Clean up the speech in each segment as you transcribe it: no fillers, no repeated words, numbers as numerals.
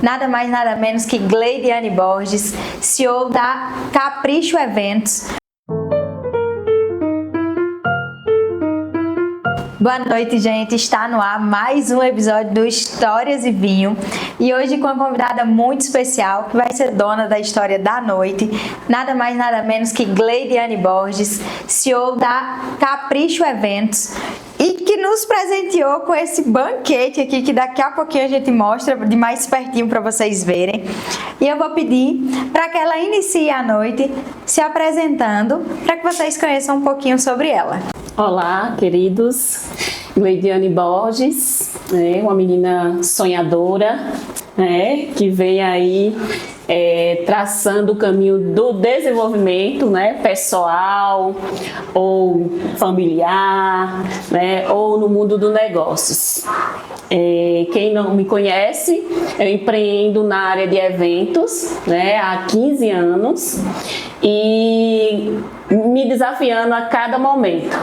nada mais nada menos que Gleidiane Borges, CEO da Capricho Eventos. Boa noite, gente. Está no ar mais um episódio do Histórias e Vinho. E hoje com uma convidada muito especial, que vai ser dona da história da noite. Nada mais, nada menos que Gleidiane Borges, CEO da Capricho Eventos. E que nos presenteou com esse banquete aqui, que daqui a pouquinho a gente mostra de mais pertinho para vocês verem. E eu vou pedir para que ela inicie a noite se apresentando, para que vocês conheçam um pouquinho sobre ela. Olá, queridos. Gleidiane Borges, uma menina sonhadora, que vem aí traçando o caminho do desenvolvimento, pessoal ou familiar, ou no mundo dos negócios. Quem não me conhece, eu empreendo na área de eventos, há 15 anos e me desafiando a cada momento,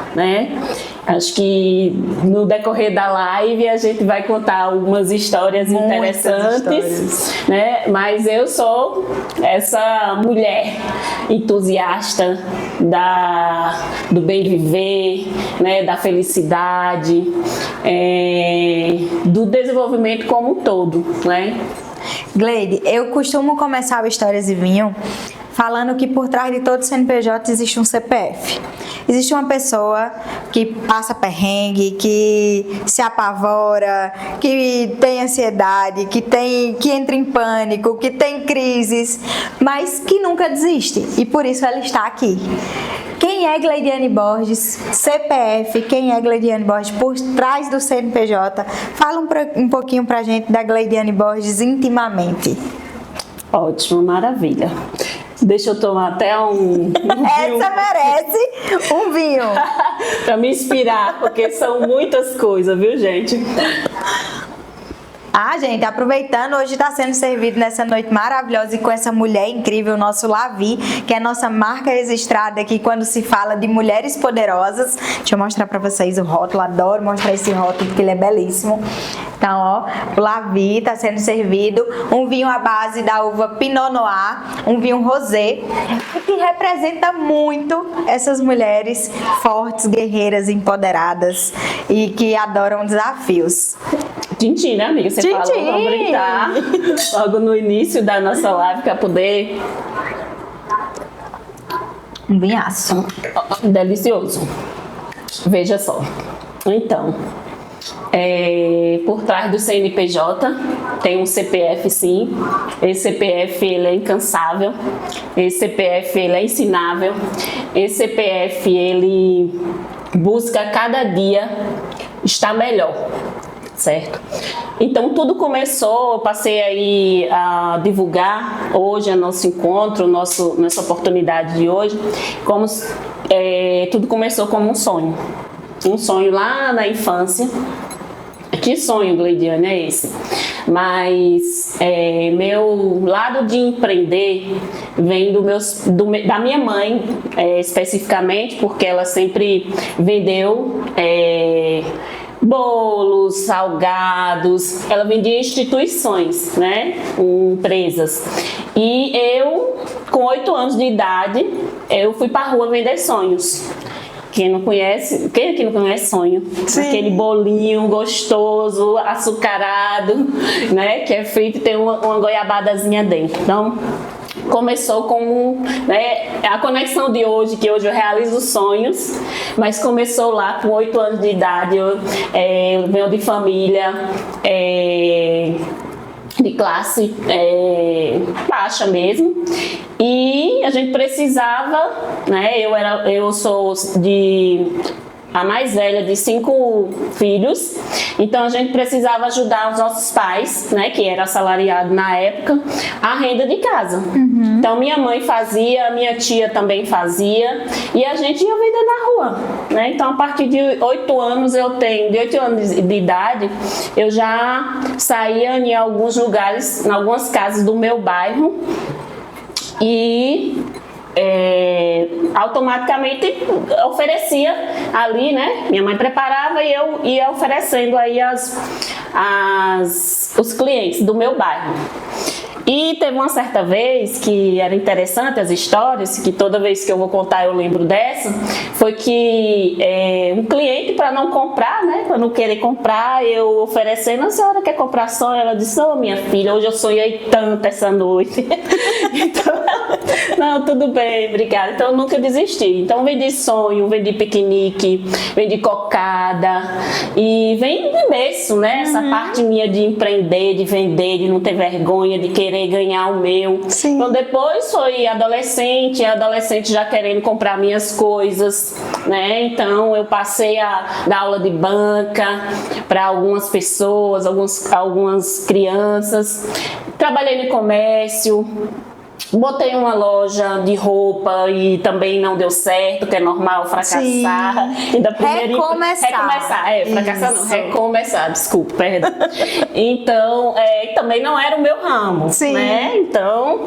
Acho que no decorrer da live a gente vai contar algumas histórias interessantes, Mas eu sou essa mulher entusiasta do bem viver, da felicidade, do desenvolvimento como um todo, Gleide, eu costumo começar o Histórias e Vinho falando que por trás de todo CNPJ existe um CPF. Existe uma pessoa que passa perrengue, que se apavora, que tem ansiedade, que entra em pânico, que tem crises, mas que nunca desiste. E por isso ela está aqui. Quem é Gleidiane Borges? CPF, quem é Gleidiane Borges por trás do CNPJ? Fala um pouquinho pra gente da Gleidiane Borges intimamente. Ótimo, maravilha. Deixa eu tomar até um vinho. Essa merece um vinho. Para me inspirar, porque são muitas coisas, viu, gente? Gente, aproveitando, hoje está sendo servido nessa noite maravilhosa e com essa mulher incrível, nosso Lavi, que é a nossa marca registrada aqui quando se fala de mulheres poderosas. Deixa eu mostrar para vocês o rótulo, adoro mostrar esse rótulo porque ele é belíssimo. Então, o Lavi está sendo servido, um vinho à base da uva Pinot Noir, um vinho rosé, que representa muito essas mulheres fortes, guerreiras, empoderadas e que adoram desafios. Tintim, né, amiga? Você falou, vamos brindar logo no início da nossa live para poder... Um vinhaço. Delicioso. Veja só. Então, por trás do CNPJ tem um CPF, sim. Esse CPF ele é incansável. Esse CPF ele é ensinável. Esse CPF ele busca cada dia estar melhor. Certo? Então tudo começou, eu passei aí a divulgar hoje o nosso encontro, nossa oportunidade de hoje, como tudo começou como um sonho lá na infância. Que sonho, Gleidiane, é esse? Mas meu lado de empreender vem da minha mãe, especificamente, porque ela sempre vendeu bolos, salgados, ela vendia instituições, empresas. E eu, com 8 anos de idade, eu fui pra rua vender sonhos. Quem aqui não conhece sonho? Sim. Aquele bolinho gostoso, açucarado, que é feito e tem uma goiabadazinha dentro. Então, começou com a conexão de hoje, que hoje eu realizo sonhos, mas começou lá com 8 anos de idade. Eu venho de família de classe baixa mesmo, e a gente precisava, eu sou a mais velha de 5 filhos, então a gente precisava ajudar os nossos pais, que era assalariado na época, a renda de casa. Uhum. Então minha mãe fazia, minha tia também fazia, e a gente ia vender na rua, Então a partir de 8 anos de 8 anos de idade, eu já saía em alguns lugares, em algumas casas do meu bairro, e automaticamente oferecia ali, né? Minha mãe preparava e eu ia oferecendo aí os clientes do meu bairro. E teve uma certa vez que era interessante as histórias, que toda vez que eu vou contar eu lembro dessa, foi que um cliente, para não comprar, né, para não querer comprar, eu oferecendo: a senhora quer comprar sonho? Ela disse: ô, minha filha, hoje eu sonhei tanto essa noite. Então, não, tudo bem, obrigada. Então eu nunca desisti. Então vendi sonho, vendi piquenique, vendi cocada, e vem de berço, né, essa parte minha de empreender, de vender, de não ter vergonha, de querer ganhar o meu. Sim. Então depois foi adolescente já querendo comprar minhas coisas, né? Então eu passei a dar aula de banca para algumas pessoas, algumas crianças. Trabalhei no comércio. Botei uma loja de roupa e também não deu certo, que é normal fracassar. Sim. E da primeira Recomeçar. Fracassar não, Isso. recomeçar, desculpa, perdão. Então, também não era o meu ramo, Sim. né? Então,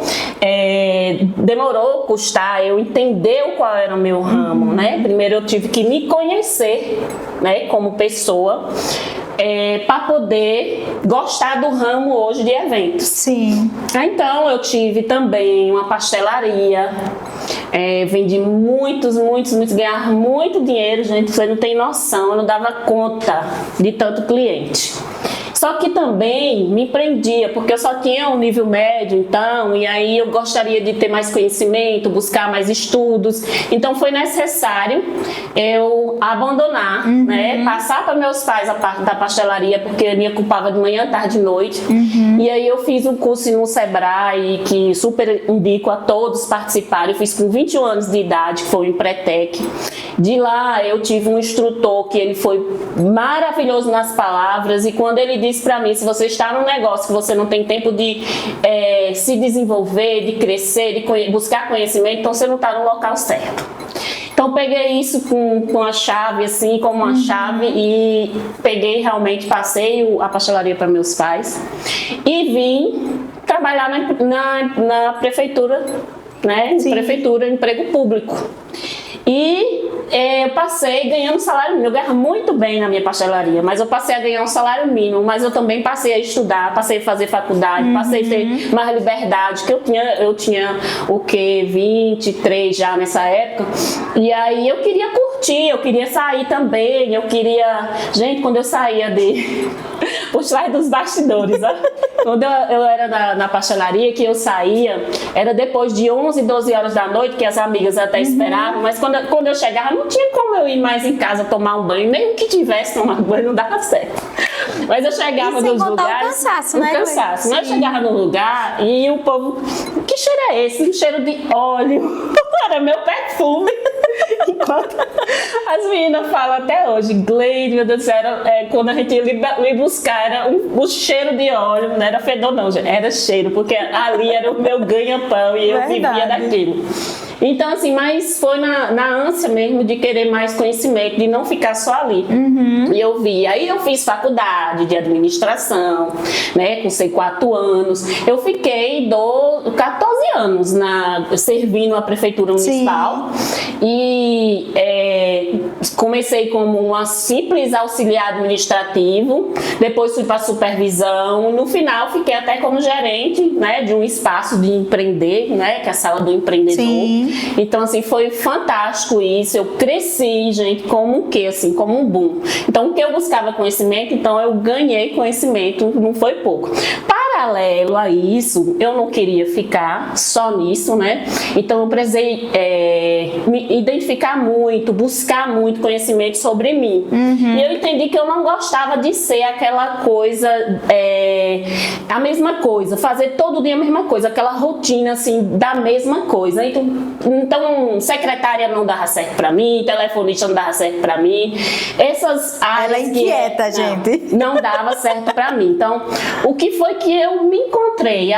demorou custar eu entender qual era o meu ramo, né? Primeiro eu tive que me conhecer, né, como pessoa, para poder gostar do ramo hoje de eventos. Sim. Então eu tive também uma pastelaria, vendi muitos, ganhar muito dinheiro, gente, você não tem noção, eu não dava conta de tanto cliente. Só que também me prendia, porque eu só tinha um nível médio, então, e aí eu gostaria de ter mais conhecimento, buscar mais estudos. Então foi necessário eu abandonar, né? Passar para meus pais a parte da pastelaria, porque eu me ocupava de manhã, tarde e noite. E aí eu fiz um curso no Sebrae, que super indico a todos participarem. Eu fiz com 21 anos de idade, que foi o Empretec. De lá eu tive um instrutor que ele foi maravilhoso nas palavras, e quando ele disse para mim: se você está num negócio que você não tem tempo de se desenvolver, de crescer, de buscar conhecimento, então você não está no local certo. Então peguei isso com a chave, assim, como uma chave, e peguei realmente, passei a pastelaria para meus pais e vim trabalhar na prefeitura, né? Sim. Prefeitura, emprego público. E eu passei ganhando salário mínimo. Eu ganhava muito bem na minha pastelaria, mas eu passei a ganhar um salário mínimo. Mas eu também passei a estudar, passei a fazer faculdade, passei a ter mais liberdade, que eu tinha o quê? 23 já nessa época. E aí eu queria curtir, eu queria sair também, eu queria... Gente, quando eu saía por trás dos bastidores, ó. Quando eu era na pastelaria, que eu saía, era depois de 11, 12 horas da noite, que as amigas até esperavam, mas quando eu chegava, não tinha como eu ir mais em casa tomar um banho, mesmo que tivesse tomado banho, não dava certo. Mas eu chegava nos lugares... o cansaço, né? Cansaço. Mas eu chegava no lugar e o povo... Que cheiro é esse? Um cheiro de óleo. Era meu perfume. Enquanto as meninas falam até hoje: Gleide, meu Deus do céu, quando a gente ia lhe buscar, era o cheiro de óleo, não era fedor não, gente, era cheiro, porque ali era o meu ganha-pão e eu vivia daquilo. Então, assim, mas foi na ânsia mesmo de querer mais conhecimento, de não ficar só ali. E eu vi. Aí eu fiz faculdade de administração, né? Cursei 4 anos. Eu fiquei 14 anos servindo a prefeitura municipal. Sim. E comecei como uma simples auxiliar administrativo, depois fui para supervisão. No final, fiquei até como gerente, né, de um espaço de empreender, né? Que é a sala do empreendedor. Sim. Então, assim, foi fantástico isso. Eu cresci, gente, como o quê? Assim, como um boom. Então, o que eu buscava conhecimento, então eu ganhei conhecimento, não foi pouco. Paralelo a isso, eu não queria ficar só nisso, né? Então, eu precisei me identificar muito, buscar muito conhecimento sobre mim. E eu entendi que eu não gostava de ser aquela coisa, a mesma coisa, fazer todo dia a mesma coisa, aquela rotina, assim, da mesma coisa. Então, secretária não dava certo pra mim, telefonista não dava certo pra mim. Essas áreas... Ela é inquieta, gente. Não dava certo pra mim. Então, o que foi que eu me encontrei?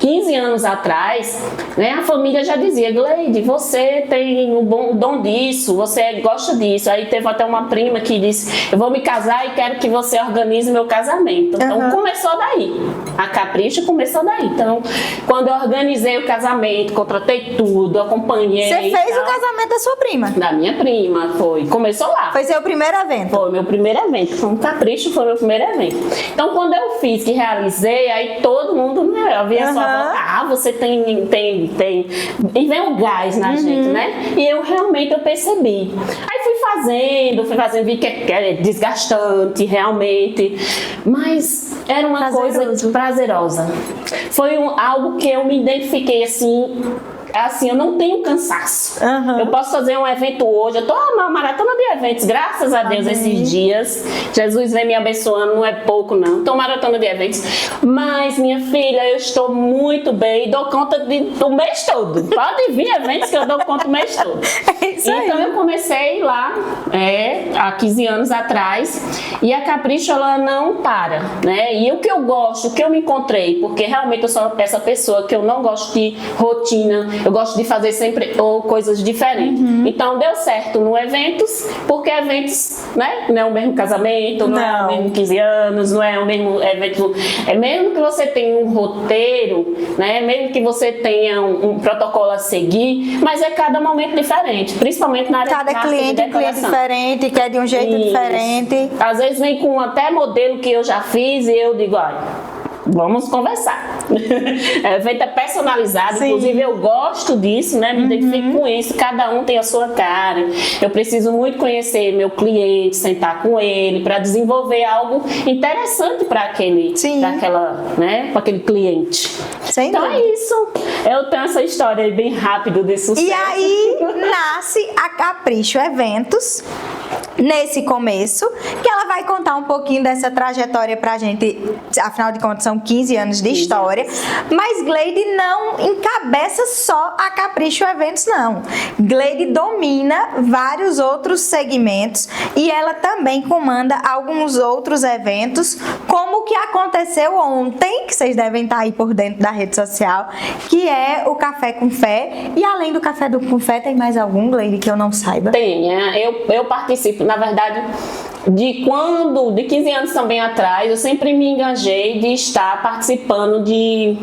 15 anos atrás, né, a família já dizia: Gleide, você tem o bom dom disso, você gosta disso. Aí teve até uma prima que disse: eu vou me casar e quero que você organize meu casamento. Então começou daí, a Capricho começou daí. Então, quando eu organizei o casamento, contratei tudo, acompanhei. Você fez o casamento da sua prima? Da minha prima, foi. Começou lá. Foi seu primeiro evento? Foi meu primeiro evento. Foi um Capricho, foi meu primeiro evento. Então, quando eu fiz, que realizei, aí todo mundo, né, eu via só, você tem. E vem um gás na gente, né? E eu realmente eu percebi. Aí fui fazendo, vi que é desgastante, realmente. Mas era uma coisa prazerosa. Foi algo que eu me identifiquei assim, eu não tenho cansaço. Eu posso fazer um evento hoje, eu tô na maratona de eventos, graças a Deus, esses dias. Jesus vem me abençoando, não é pouco não. Tô maratona de eventos. Mas, minha filha, eu estou muito bem e dou conta do mês todo. Pode vir eventos que eu dou conta do mês todo. Então eu comecei lá, há 15 anos atrás, e a Capricho, ela não para, né? E o que eu gosto, o que eu me encontrei, porque realmente eu sou essa pessoa que eu não gosto de rotina, eu gosto de fazer sempre coisas diferentes. Então deu certo no eventos, porque eventos, né, não é o mesmo casamento, não é o mesmo 15 anos, não é o mesmo evento. É mesmo que você tenha um roteiro, né, mesmo que você tenha um protocolo a seguir, mas é cada momento diferente, principalmente na área de cada cliente é um cliente diferente, quer de um jeito diferente. Às vezes vem com até modelo que eu já fiz e eu digo: olha, vamos conversar. É evento personalizado, inclusive eu gosto disso, né? Me identifico com isso. Cada um tem a sua cara. Eu preciso muito conhecer meu cliente, sentar com ele para desenvolver algo interessante para aquele, né? Para aquele cliente. Então é isso. Eu tenho essa história aí bem rápido de sucesso. E aí nasce a Capricho Eventos. Nesse começo, que ela vai contar um pouquinho dessa trajetória pra gente, afinal de contas são 15 anos de história, mas Gleide não encabeça só a Capricho Eventos não. Gleide domina vários outros segmentos e ela também comanda alguns outros eventos, como o que aconteceu ontem, que vocês devem estar aí por dentro da rede social, que é o Café com Fé. E além do Café com Fé, tem mais algum, Gleide, que eu não saiba? Tem, eu participo, na verdade, de 15 anos também atrás, eu sempre me engajei de estar participando de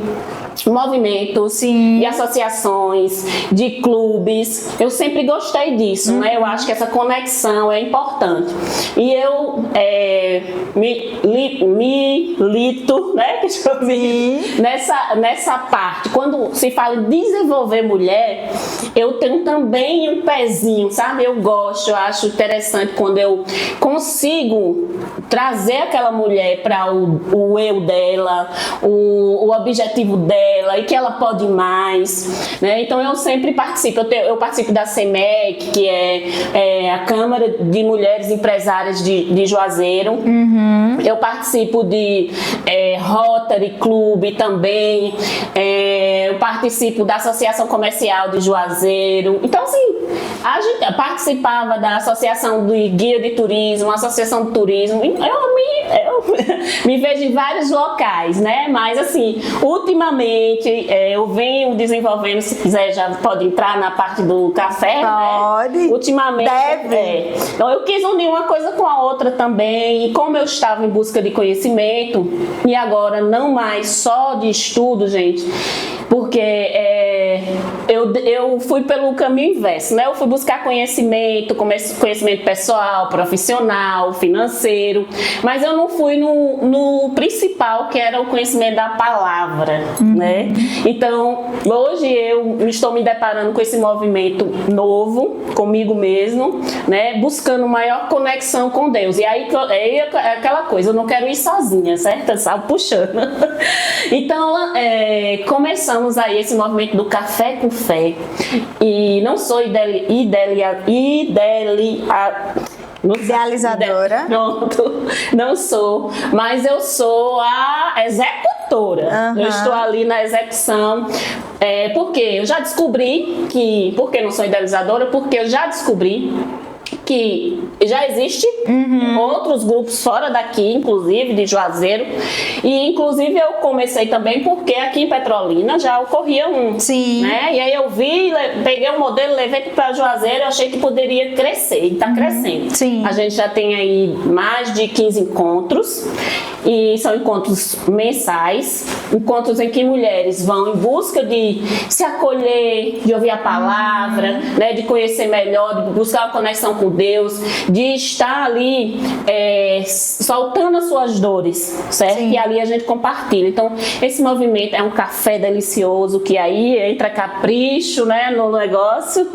movimentos, de associações, de clubes. Eu sempre gostei disso, né? Eu acho que essa conexão é importante. E eu milito, né? Nessa parte. Quando se fala em desenvolver mulher, eu tenho também um pezinho, sabe? Eu gosto, eu acho interessante quando eu consigo trazer aquela mulher para o eu dela, o objetivo dela, e que ela pode mais, né? Então eu sempre participo. Eu participo da CEMEC, que é a Câmara de Mulheres Empresárias de Juazeiro. Eu participo de Rotary Club também. Eu participo da Associação Comercial de Juazeiro. Então, assim, a gente participava da Associação do Guia de Turismo, Associação de Turismo. Eu me vejo em vários locais, né? Mas, assim, ultimamente, eu venho desenvolvendo, se quiser já pode entrar na parte do café, pode, né? Ultimamente, deve. Então, eu quis unir uma coisa com a outra também, e como eu estava em busca de conhecimento, e agora não mais só de estudo, gente, porque eu fui pelo caminho inverso, né? Eu fui buscar conhecimento pessoal, profissional, financeiro, mas eu não fui no principal, que era o conhecimento da palavra, né? Então, hoje eu estou me deparando com esse movimento novo, comigo mesmo, né? Buscando maior conexão com Deus. E aí é aquela coisa, eu não quero ir sozinha, certo? Eu saio puxando. Então, começamos aí esse movimento do Café com Fé. E não sou idealizadora. Pronto, não sou, mas eu sou a executora. Eu estou ali na execução. Porque eu já descobri por que não sou idealizadora? Porque eu já descobri que já existe outros grupos fora daqui, inclusive de Juazeiro, e inclusive eu comecei também porque aqui em Petrolina já ocorria um. Sim. Né? E aí eu vi, peguei o modelo, levei para Juazeiro, achei que poderia crescer, e está crescendo. Sim. A gente já tem aí mais de 15 encontros, e são encontros mensais, encontros em que mulheres vão em busca de se acolher, de ouvir a palavra, né, de conhecer melhor, de buscar uma conexão com Deus, de estar ali soltando as suas dores, certo? Sim. E ali a gente compartilha. Então, esse movimento é um café delicioso, que aí entra capricho, né, no negócio.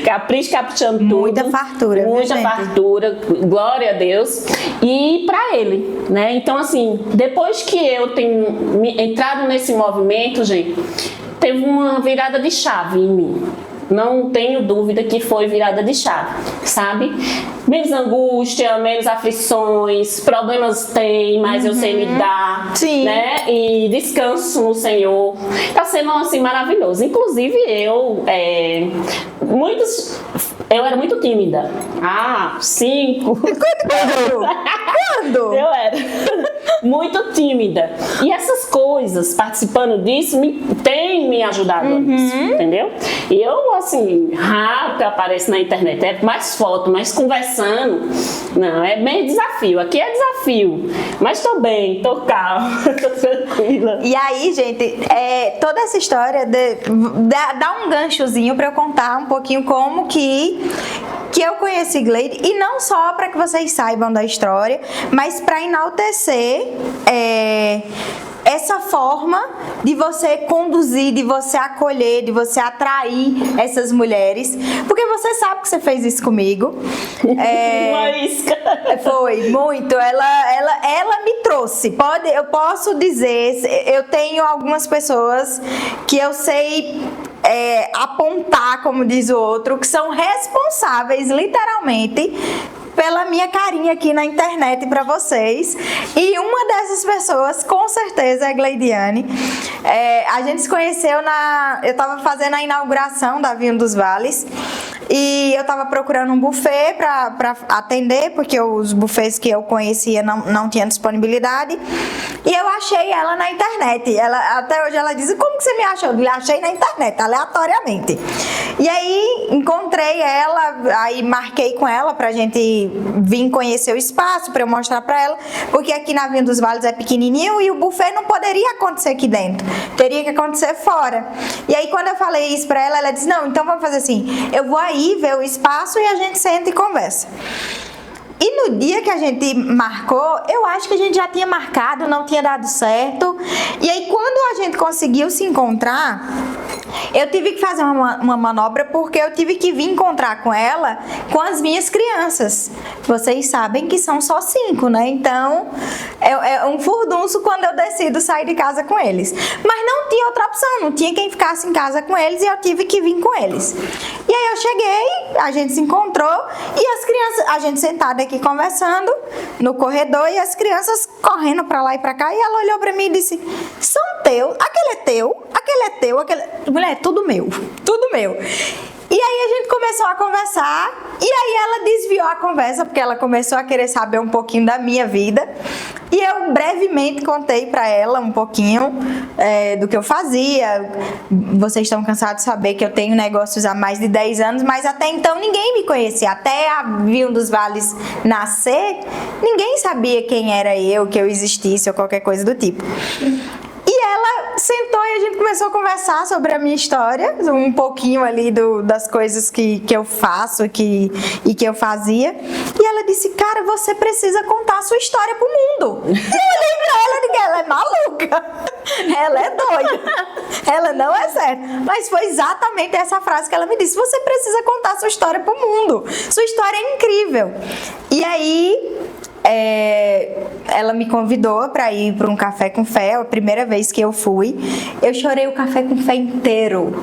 Capricho, caprichando tudo. Muita fartura, Muita viu, gente? fartura, glória a Deus. E para ele, né? Então, assim, depois que eu tenho entrado nesse movimento, gente, teve uma virada de chave em mim. Não tenho dúvida que foi virada de chave, sabe? Menos angústia, menos aflições, problemas tem, mas eu sei lidar, Sim. né? E descanso no Senhor. Tá sendo, assim, maravilhoso. Inclusive, eu era muito tímida. 5. Quando? Eu era muito tímida. E essas coisas, participando disso, tem me ajudado nisso, entendeu? E eu, assim, rápido apareço na internet, é mais foto, mais conversando. Não, é meio desafio. Aqui é desafio. Mas tô bem, tô calma, tô tranquila. E aí, gente, toda essa história dá um ganchozinho pra eu contar um pouquinho como que eu conheci Gleide, e não só para que vocês saibam da história, mas para enaltecer essa forma de você conduzir, de você acolher, de você atrair essas mulheres, porque você sabe que você fez isso comigo. Uma isca. Foi muito. Ela me trouxe. Eu posso dizer, eu tenho algumas pessoas que eu sei apontar, como diz o outro, que são responsáveis, literalmente, pela minha carinha aqui na internet pra vocês. E uma dessas pessoas, com certeza, é a Gleidiane. A gente se conheceu eu tava fazendo a inauguração da Vinho dos Vales. E eu tava procurando um buffet pra atender, porque os buffets que eu conhecia não tinham disponibilidade. E eu achei ela na internet. Até hoje ela diz: como que você me achou? Eu achei na internet, aleatoriamente. E aí encontrei ela, aí marquei com ela pra gente vir conhecer o espaço, pra eu mostrar pra ela, porque aqui na Vinho dos Vales é pequenininho e o buffet não poderia acontecer aqui dentro, teria que acontecer fora. E aí quando eu falei isso pra ela, ela disse: não, então vamos fazer assim, eu vou aí ver o espaço e a gente senta e conversa. E no dia que a gente marcou, eu acho que a gente já tinha marcado, não tinha dado certo. E aí quando a gente conseguiu se encontrar, eu tive que fazer uma manobra, porque eu tive que vir encontrar com ela com as minhas crianças. Vocês sabem que são só 5, né? Então é um furdunço quando eu decido sair de casa com eles. Mas não tinha outra opção, não tinha quem ficasse em casa com eles, e eu tive que vir com eles. E aí eu cheguei, a gente se encontrou, e as crianças, a gente sentada aqui conversando no corredor, e as crianças correndo pra lá e pra cá, e ela olhou pra mim e disse: são teus, aquele é teu, aquele é teu, aquele... Mulher, tudo meu, tudo meu. E aí a gente começou a conversar, e aí ela desviou a conversa, porque ela começou a querer saber um pouquinho da minha vida. E eu brevemente contei pra ela um pouquinho do que eu fazia. Vocês estão cansados de saber que eu tenho negócios há mais de 10 anos, mas até então ninguém me conhecia. Até a Vinho dos Vales nascer, ninguém sabia quem era eu, que eu existisse ou qualquer coisa do tipo. E ela sentou e a gente começou a conversar sobre a minha história, um pouquinho ali das coisas que eu faço e que eu fazia. E ela disse: cara, você precisa contar a sua história pro mundo. E eu olhei pra ela e disse: ela é maluca, ela é doida, ela não é certa. Mas foi exatamente essa frase que ela me disse: você precisa contar a sua história pro mundo, sua história é incrível. E aí ela me convidou para ir para um café com fé, a primeira vez que eu fui. Eu chorei o café com fé inteiro,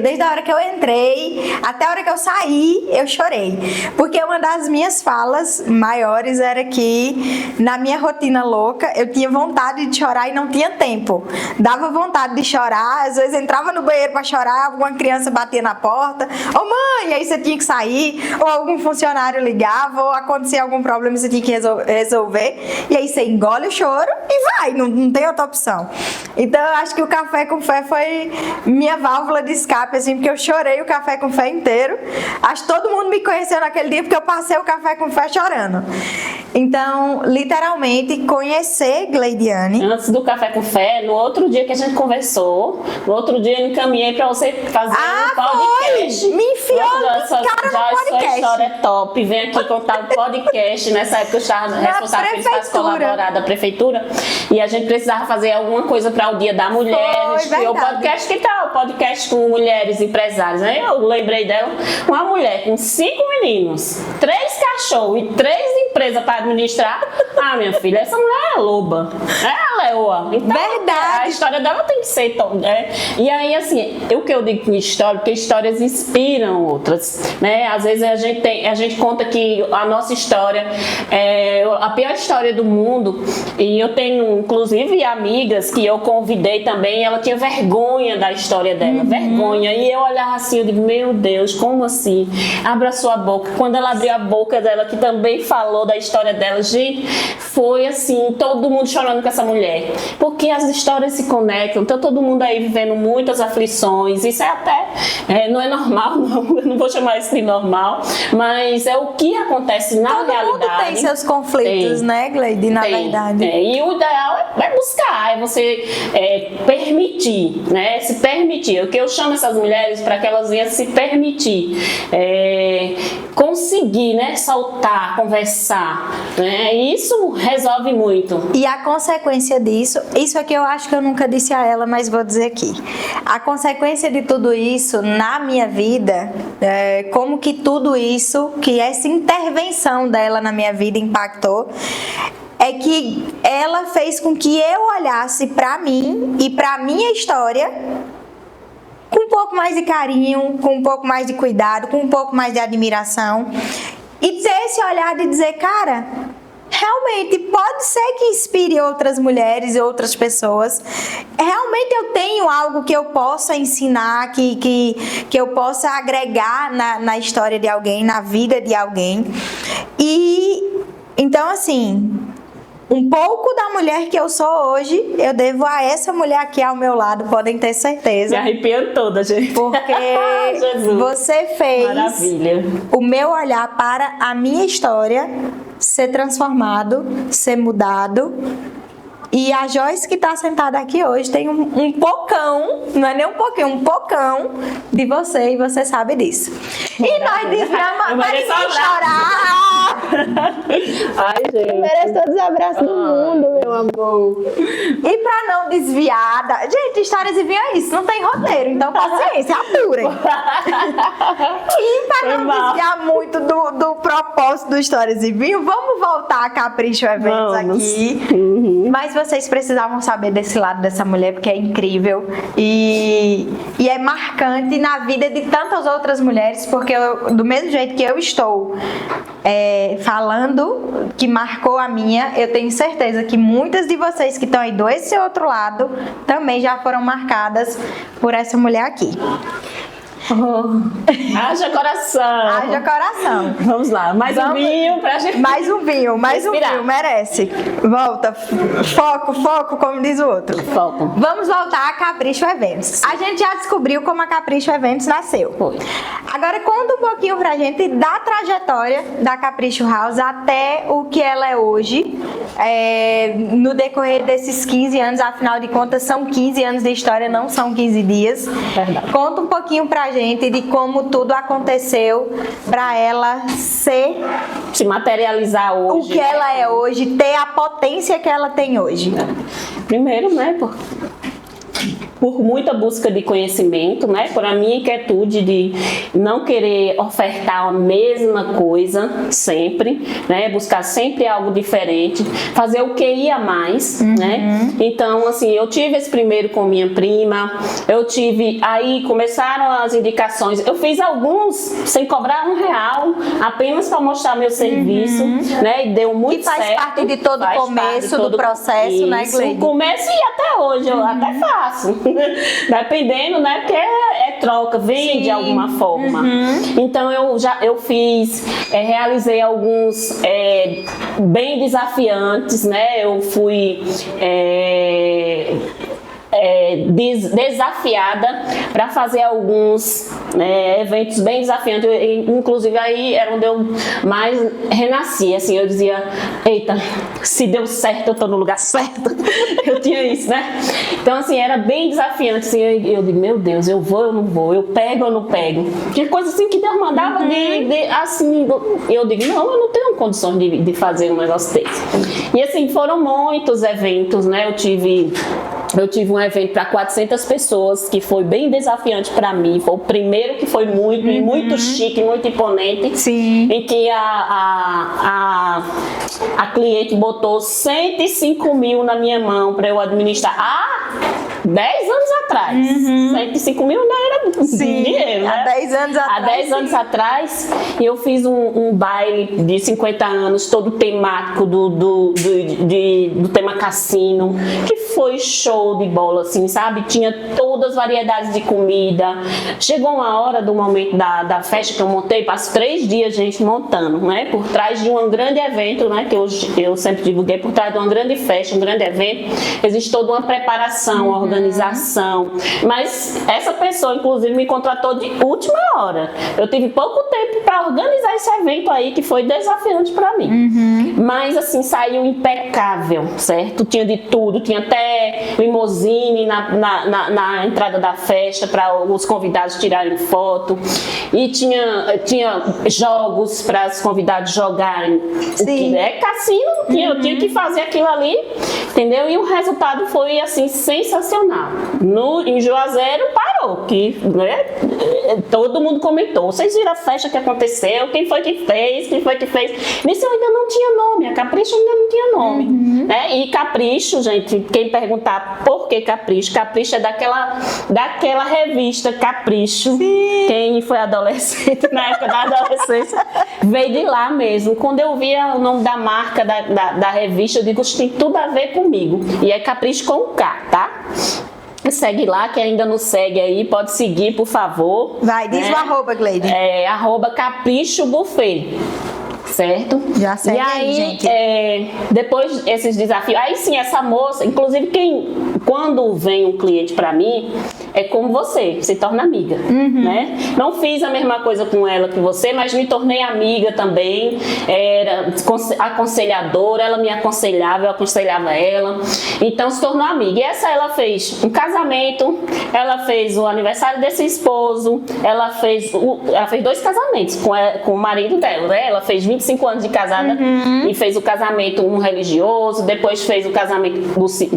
desde a hora que eu entrei até a hora que eu saí, eu chorei. Porque uma das minhas falas maiores era que na minha rotina louca, eu tinha vontade de chorar e não tinha tempo. Dava vontade de chorar, às vezes entrava no banheiro para chorar, alguma criança batia na porta, ô mãe, aí você tinha que sair, ou algum funcionário ligava, ou acontecia algum problema e você tinha que resolver, e aí você engole o choro e vai, não tem outra opção. Então eu acho que o café com fé foi minha válvula de escape, assim, porque eu chorei o café com fé inteiro. Acho que todo mundo me conheceu naquele dia porque eu passei o café com fé chorando. Então, literalmente, conhecer Gleidiane. Antes do café com fé, no outro dia que a gente conversou, no outro dia eu encaminhei pra você fazer um podcast. Foi! Me enfiou no cara no podcast. Sua história é top. Vem aqui contar o podcast. Nessa época eu estava responsável pelo espaço colaborado da prefeitura e a gente precisava fazer alguma coisa para o Dia da Mulher. A gente criou o podcast, que tal? Podcast com mulheres empresárias. Aí eu lembrei dela, uma mulher com 5 meninos, 3 cachorros e 3 empresas para administrar. Ah, minha filha, essa mulher é loba. É a leoa. Então, verdade. A história dela tem que ser tão, né? E aí, assim, o que eu digo com história, porque histórias inspiram outras, né? Às vezes a gente conta que a nossa história é a pior história do mundo, e eu tenho, inclusive, amigas que eu convidei também, ela tinha vergonha da história dela, vergonha, e eu olhava assim, eu digo, meu Deus, como assim? Abra sua boca. Quando ela abriu a boca dela, que também falou da história dela, gente, foi assim, todo mundo chorando com essa mulher, porque as histórias se conectam, então todo mundo aí vivendo muitas aflições, isso é até, não é normal, não, eu não vou chamar isso de normal, mas é o que acontece na realidade. Todo mundo tem seus conflitos, né, Gleide, na verdade. E o ideal é buscar, é você permitir, né, se permitir. O que eu chamo essas mulheres para que elas venham se permitir, conseguir, né, soltar, conversar, né, isso resolve muito. E a consequência disso, isso aqui eu acho que eu nunca disse a ela, mas vou dizer aqui. A consequência de tudo isso na minha vida, como que tudo isso, que essa intervenção dela na minha vida impactou, é que ela fez com que eu olhasse pra mim e pra minha história com um pouco mais de carinho, com um pouco mais de cuidado, com um pouco mais de admiração, e ter esse olhar de dizer, cara, realmente pode ser que inspire outras mulheres e outras pessoas. Realmente eu tenho algo que eu possa ensinar, que eu possa agregar na história de alguém, na vida de alguém. E então, assim, um pouco da mulher que eu sou hoje, eu devo a essa mulher aqui ao meu lado, podem ter certeza. Me arrepiando toda, gente. Porque você fez o meu olhar para a minha história ser transformado, ser mudado. E a Joyce que está sentada aqui hoje tem um pocão, não é nem um pouquinho, um pocão de você, e você sabe disso. E nós desgramamos, vai chorar! Ai, gente. Merece todos os abraços do mundo, meu amor. E pra não desviar Gente, Histórias e Vinho é isso, não tem roteiro, então paciência, apurem. E pra não desviar muito do propósito do Histórias e Vinho, vamos voltar a Capricho Eventos aqui. Mas vocês precisavam saber desse lado dessa mulher, porque é incrível e é marcante na vida de tantas outras mulheres, porque do mesmo jeito que eu estou falando que marcou a minha, eu tenho certeza que muitas de vocês que estão aí do esse outro lado também já foram marcadas por essa mulher aqui. Haja coração. Haja coração. Vamos lá, um vinho pra gente. Mais um vinho, merece. Volta, foco, como diz o outro. Foco. Vamos voltar a Capricho Eventos. A gente já descobriu como a Capricho Eventos nasceu. Foi. Agora conta um pouquinho pra gente da trajetória da Capricho House até o que ela é hoje, no decorrer desses 15 anos, afinal de contas são 15 anos de história, não são 15 dias. Verdade. Conta um pouquinho pra gente de como tudo aconteceu para ela se materializar hoje, o que ela é hoje, ter a potência que ela tem hoje. Primeiro, né, por muita busca de conhecimento, né? Por a minha inquietude de não querer ofertar a mesma coisa sempre, né? Buscar sempre algo diferente, fazer o que ia mais, né? Então, assim, eu tive esse primeiro com minha prima, eu tive, aí começaram as indicações, eu fiz alguns sem cobrar R$1, apenas para mostrar meu serviço, né? E deu muito certo. Que faz parte de todo o começo do processo, né, Gleide? Começo e até hoje, eu até faço. Dependendo, né? Porque é troca, vem de alguma forma. Então eu fiz, realizei alguns bem desafiantes, né? Eu fui desafiada para fazer alguns eventos bem desafiantes, inclusive aí era onde eu mais renasci, assim, eu dizia, eita, se deu certo, eu tô no lugar certo. Eu tinha isso, né? Então, assim, era bem desafiante, assim, eu digo, meu Deus, eu vou ou não vou, eu pego ou não pego, tinha coisa assim que Deus mandava assim, eu digo, não, eu não tenho condições de fazer um negócio desse. E assim, foram muitos eventos, né? Eu tive um evento para 400 pessoas que foi bem desafiante para mim. Foi o primeiro que foi muito chique, muito imponente. Sim. Em que a cliente botou 105 mil na minha mão para eu administrar. 10 anos atrás. 105 mil não era dinheiro, né? Há 10 anos atrás. Há 10 anos atrás, eu fiz um baile de 50 anos, todo temático do tema cassino, que foi show de bola, assim, sabe? Tinha todas as variedades de comida. Chegou uma hora do momento da festa que eu montei, passo 3 dias, gente, montando, né? Por trás de um grande evento, né? Que eu sempre divulguei, por trás de uma grande festa, um grande evento, existe toda uma preparação, uma organização. Mas essa pessoa, inclusive, me contratou de última hora. Eu tive pouco tempo para organizar esse evento aí, que foi desafiante para mim. Mas, assim, saiu impecável, certo? Tinha de tudo, tinha até limousine na entrada da festa para os convidados tirarem foto. E tinha jogos para os convidados jogarem. Sim. O que é cassino, eu tinha que fazer aquilo ali, entendeu? E o resultado foi, assim, sensacional. Em Juazeiro parou, que, né, todo mundo comentou. Vocês viram a festa que aconteceu? Quem foi que fez? Nisso eu ainda não tinha nome, a Capricho ainda não tinha nome. Né? E Capricho, gente, quem perguntar por que Capricho? Capricho é daquela revista Capricho. Sim. Quem foi adolescente, na época da adolescência, veio de lá mesmo. Quando eu via o nome da marca da revista, eu digo, isso tem tudo a ver comigo. E é Capricho com K, tá? Segue lá, que ainda não segue aí, pode seguir, por favor. Vai, diz o arroba, Gleide. Arroba Capricho Buffet. Certo? Já segue aí, gente. Depois esses desafios, aí sim, essa moça, inclusive quando vem um cliente para mim, é como você, se torna amiga, né? Não fiz a mesma coisa com ela que você, mas me tornei amiga também, era aconselhadora, ela me aconselhava, eu aconselhava ela, então se tornou amiga. E ela fez um casamento, ela fez o aniversário desse esposo, ela fez 2 casamentos com o marido dela, né? Ela fez 25 anos de casada e fez o casamento um religioso, depois fez o casamento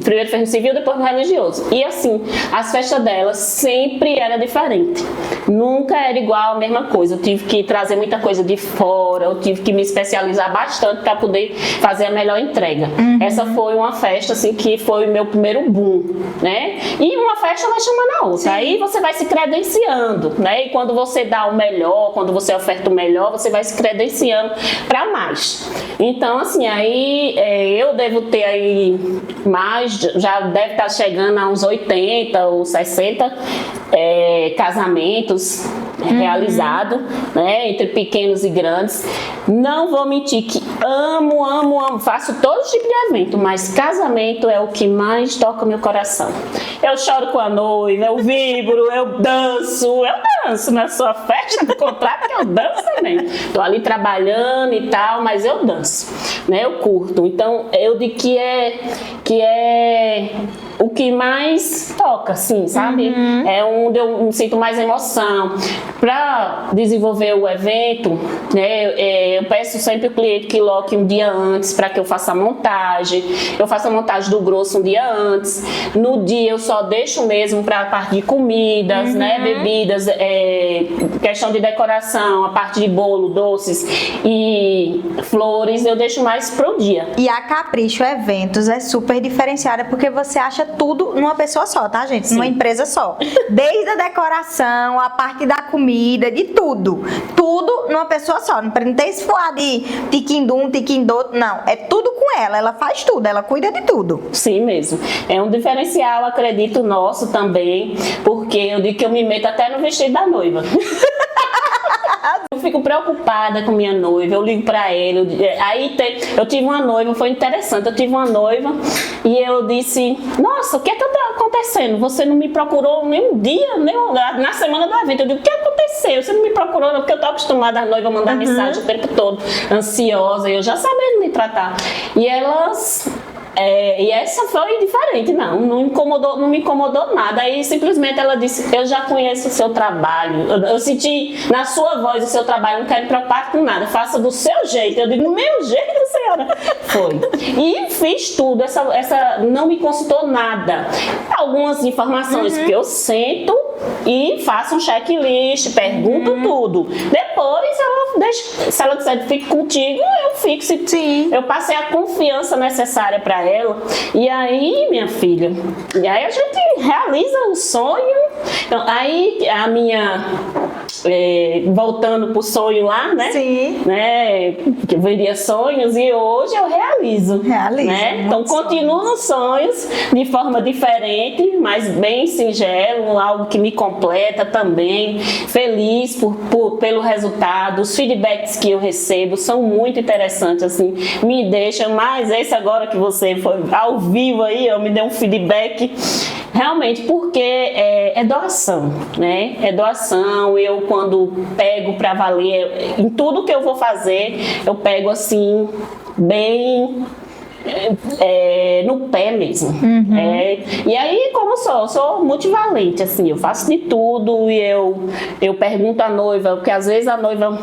primeiro fez no civil, depois no religioso. E assim, as festas dela sempre era diferente. Nunca era igual a mesma coisa. Eu tive que trazer muita coisa de fora, eu tive que me especializar bastante para poder fazer a melhor entrega. Essa foi uma festa assim que foi o meu primeiro boom, né? E uma festa vai chamando a outra. Sim. Aí você vai se credenciando, né? E quando você dá o melhor, quando você oferta o melhor, você vai se credenciando para mais. Então, assim, aí eu devo ter aí mais, já deve estar chegando a uns 80 ou 60 casamentos realizados, né, entre pequenos e grandes. Não vou mentir que amo, faço todo tipo de evento, mas casamento é o que mais toca meu coração. Eu choro com a noiva, eu vibro, eu danço na sua festa do contrato, que eu danço também. Tô ali trabalhando e tal, mas eu danço, né, eu curto. Então, eu digo que é o que mais toca, assim, sabe? É onde eu sinto mais emoção. Para desenvolver o evento, né, eu peço sempre o cliente que loque um dia antes para que eu faça a montagem. Eu faço a montagem do grosso um dia antes. No dia eu só deixo mesmo para a parte de comidas, né, bebidas, questão de decoração, a parte de bolo, doces e flores, eu deixo mais pro dia. E a Capricho Eventos é super diferenciada porque você acha tudo numa pessoa só, tá, gente? Sim. Numa empresa só. Desde a decoração, a parte da comida, de tudo. Tudo numa pessoa só. Não tem esse fuar de tiquindum, tiquindô, não. É tudo com ela. Ela faz tudo, ela cuida de tudo. Sim, mesmo. É um diferencial, acredito, nosso também, porque eu digo que eu me meto até no vestido da noiva. Eu fico preocupada com minha noiva, eu ligo pra ele. Eu tive uma noiva, foi interessante. Eu tive uma noiva e eu disse: nossa, o que é que tá acontecendo? Você não me procurou nem um dia, nem na semana do evento. Eu digo: o que aconteceu? Você não me procurou, não? Porque eu tô acostumada a noiva mandar mensagem o tempo todo, ansiosa, e eu já sabendo me tratar. E elas. E essa foi diferente, não me incomodou nada. Aí simplesmente ela disse: eu já conheço o seu trabalho, eu senti na sua voz o seu trabalho, não quero me preocupar com nada, faça do seu jeito. Eu digo: do meu jeito, senhora? Foi. E fiz tudo, essa não me consultou nada. Algumas informações que eu sento e faço um checklist, pergunto tudo. Depois ela deixa, se ela disser fique contigo, eu fico. Sim. Eu passei a confiança necessária para ela. E aí, minha filha, e aí a gente realiza o sonho. Então, aí a minha voltando pro sonho lá, né? Sim. Né? Que eu vendia sonhos e hoje eu realizo. Né? Então continuo nos sonhos de forma diferente, mas bem singelo, algo que me completa também. Feliz pelo resultado, os feedbacks que eu recebo são muito interessantes, assim, me deixam. Mas esse agora que você foi ao vivo aí, me deu um feedback. Realmente, porque é doação, né? É doação. Eu, quando pego para valer, em tudo que eu vou fazer, eu pego assim, bem no pé mesmo. E aí, como eu sou multivalente, assim, eu faço de tudo. E eu pergunto à noiva, porque às vezes a noiva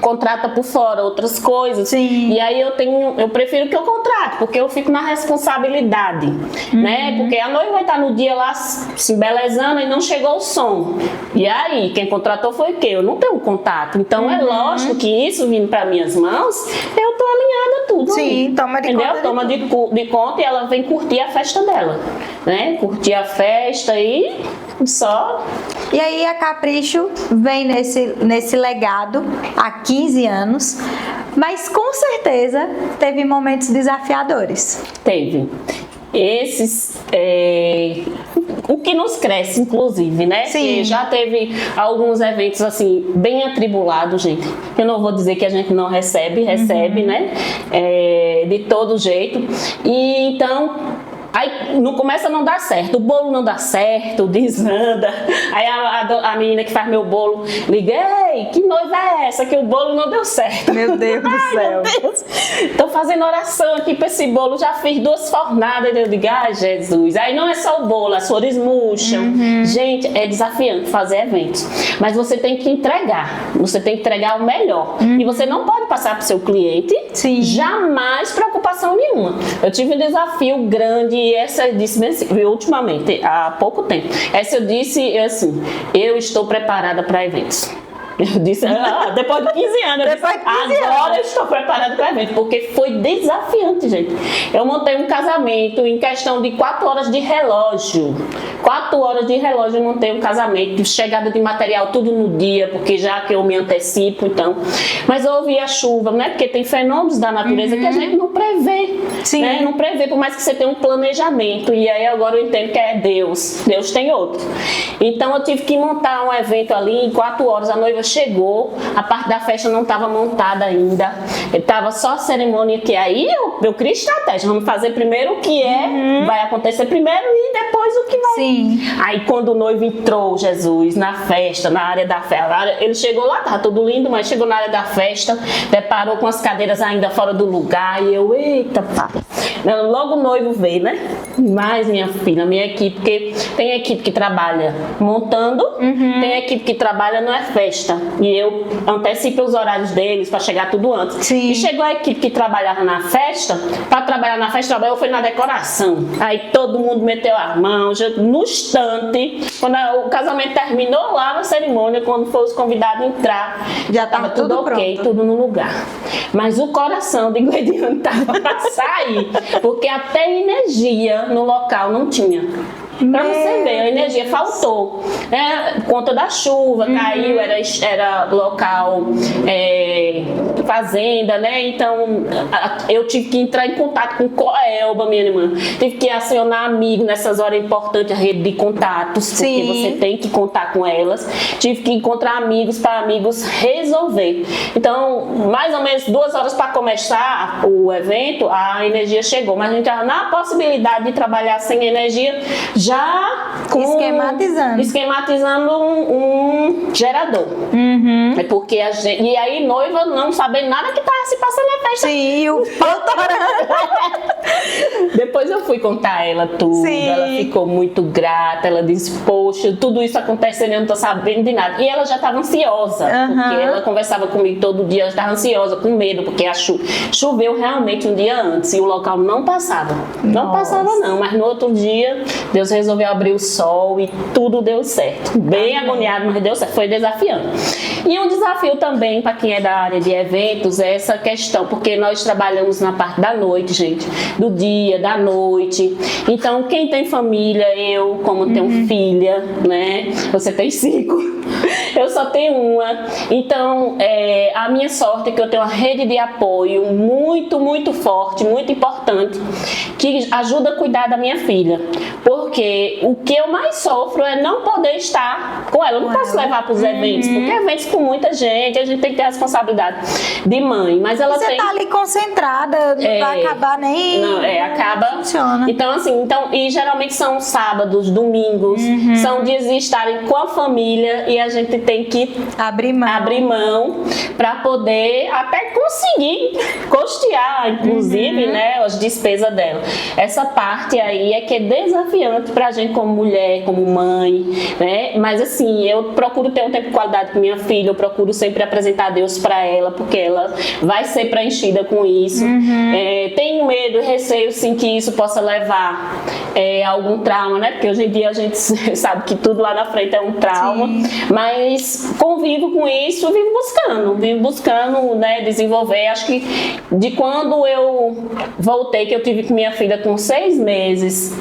contrata por fora outras coisas. Sim. E aí eu prefiro que eu contrate, porque eu fico na responsabilidade, né? Porque a noiva vai estar no dia lá se embelezando e não chegou o som. E aí, quem contratou foi o quê? Eu não tenho contato. Então é lógico que isso vindo para minhas mãos, eu tô alinhada tudo. Sim, aí. toma de Entendeu? conta. Toma de conta e ela vem curtir a festa dela, né? Curtir a festa e só. E aí a Capricho vem nesse legado há 15 anos, mas com certeza teve momentos desafiadores. Teve. Esses, o que nos cresce, inclusive, né? Sim. Que já teve alguns eventos, assim, bem atribulados, gente. Eu não vou dizer que a gente não recebe, né? De todo jeito. E então, aí não começa a não dar certo, o bolo não dá certo, desanda. Aí a menina que faz meu bolo liga: ei, que noiva é essa? Que o bolo não deu certo. Meu Deus do céu. Meu Deus. Tô fazendo oração aqui pra esse bolo, já fiz 2 fornadas. Eu digo: ai, Jesus. Aí não é só o bolo, as flores murcham. Gente, é desafiante fazer eventos, mas você tem que entregar. Você tem que entregar o melhor. E você não pode passar pro seu cliente jamais preocupação nenhuma. Eu tive um desafio grande. E essa eu disse ultimamente, há pouco tempo. Essa eu disse assim: eu estou preparada para eventos. Eu disse, depois de 15 anos, agora eu estou preparada para o evento, porque foi desafiante, gente. Eu montei um casamento em questão de 4 horas de relógio. 4 horas de relógio eu montei um casamento, chegada de material tudo no dia, porque já que eu me antecipo, então. Mas houve a chuva, né? Porque tem fenômenos da natureza que a gente não prevê. Sim. Né? Não prevê, por mais que você tenha um planejamento. E aí agora eu entendo que é Deus. Deus tem outro. Então eu tive que montar um evento ali em 4 horas. A noiva noiva chegou, a parte da festa não estava montada ainda, estava só a cerimônia, que aí eu criei estratégia, vamos fazer primeiro o que vai acontecer primeiro e depois o que vai. Sim. Aí quando o noivo entrou, Jesus, na festa, na área da festa, ele chegou lá, tava tudo lindo, mas chegou na área da festa, deparou com as cadeiras ainda fora do lugar, e eu, eita, pá. Logo o noivo veio, né? Mas, minha filha, minha equipe, porque tem equipe que trabalha montando, tem equipe que trabalha não é festa. E eu antecipo os horários deles para chegar tudo antes. Sim. E chegou a equipe que trabalhava na festa, para trabalhar na festa, eu fui na decoração. Aí todo mundo meteu as mãos, no instante, quando o casamento terminou lá na cerimônia, quando foi os convidados entrar, Já estava tudo ok, pronto. tudo no lugar. Mas o coração de Gleidiane estava para sair, porque até energia no local não tinha. Pra você ver, a energia faltou. Conta da chuva, caiu, era local, fazenda, né? Então, eu tive que entrar em contato com Coelba, minha irmã. Tive que acionar amigos nessas horas importantes, a rede de contatos, porque você tem que contar com elas. Tive que encontrar amigos para amigos resolver. Então, mais ou menos 2 horas para começar o evento, a energia chegou. Mas a gente estava na possibilidade de trabalhar sem energia, já com esquematizando um gerador. É porque a gente, e aí noiva não sabendo nada que estava se passando na festa. Sim, o Depois eu fui contar a ela tudo. Sim. Ela ficou muito grata. Ela disse, poxa, tudo isso acontecendo e eu não tô sabendo de nada. E ela já estava ansiosa, porque ela conversava comigo todo dia, ela estava ansiosa, com medo, porque choveu realmente um dia antes e o local não passava. Não passava não, mas no outro dia Deus resolveu abrir o sol e tudo deu certo. Bem agoniado, mas deu certo. Foi desafiante. E um desafio também para quem é da área de eventos é essa questão, porque nós trabalhamos na parte da noite, gente, do dia, da noite. Então, quem tem família, eu, como tenho filha, né? Você tem 5, eu só tenho uma. Então, a minha sorte é que eu tenho uma rede de apoio muito, muito forte, muito importante, que ajuda a cuidar da minha filha. Porque o que eu mais sofro é não poder estar com ela. Eu não posso levar para os eventos, porque eventos com muita gente, a gente tem que ter a responsabilidade de mãe. Mas ela você tem... tá ali concentrada, não vai acabar nem... Não, acaba... Funciona. Então, assim, e geralmente são sábados, domingos, são dias de estarem com a família e a gente tem que abrir mão para poder até conseguir custear, inclusive, né, as despesas dela. Essa parte aí é que é desafiante pra gente como mulher, como mãe, né? Mas assim, eu procuro ter um tempo de qualidade com minha filha, eu procuro sempre apresentar Deus pra ela, porque ela vai ser preenchida com isso. Tenho medo e receio, sim, que isso possa levar a algum trauma, né? Porque hoje em dia a gente sabe que tudo lá na frente é um trauma, mas convivo com isso, vivo buscando, né, desenvolver. Acho que de quando eu voltei, que eu tive com minha filha com 6 meses,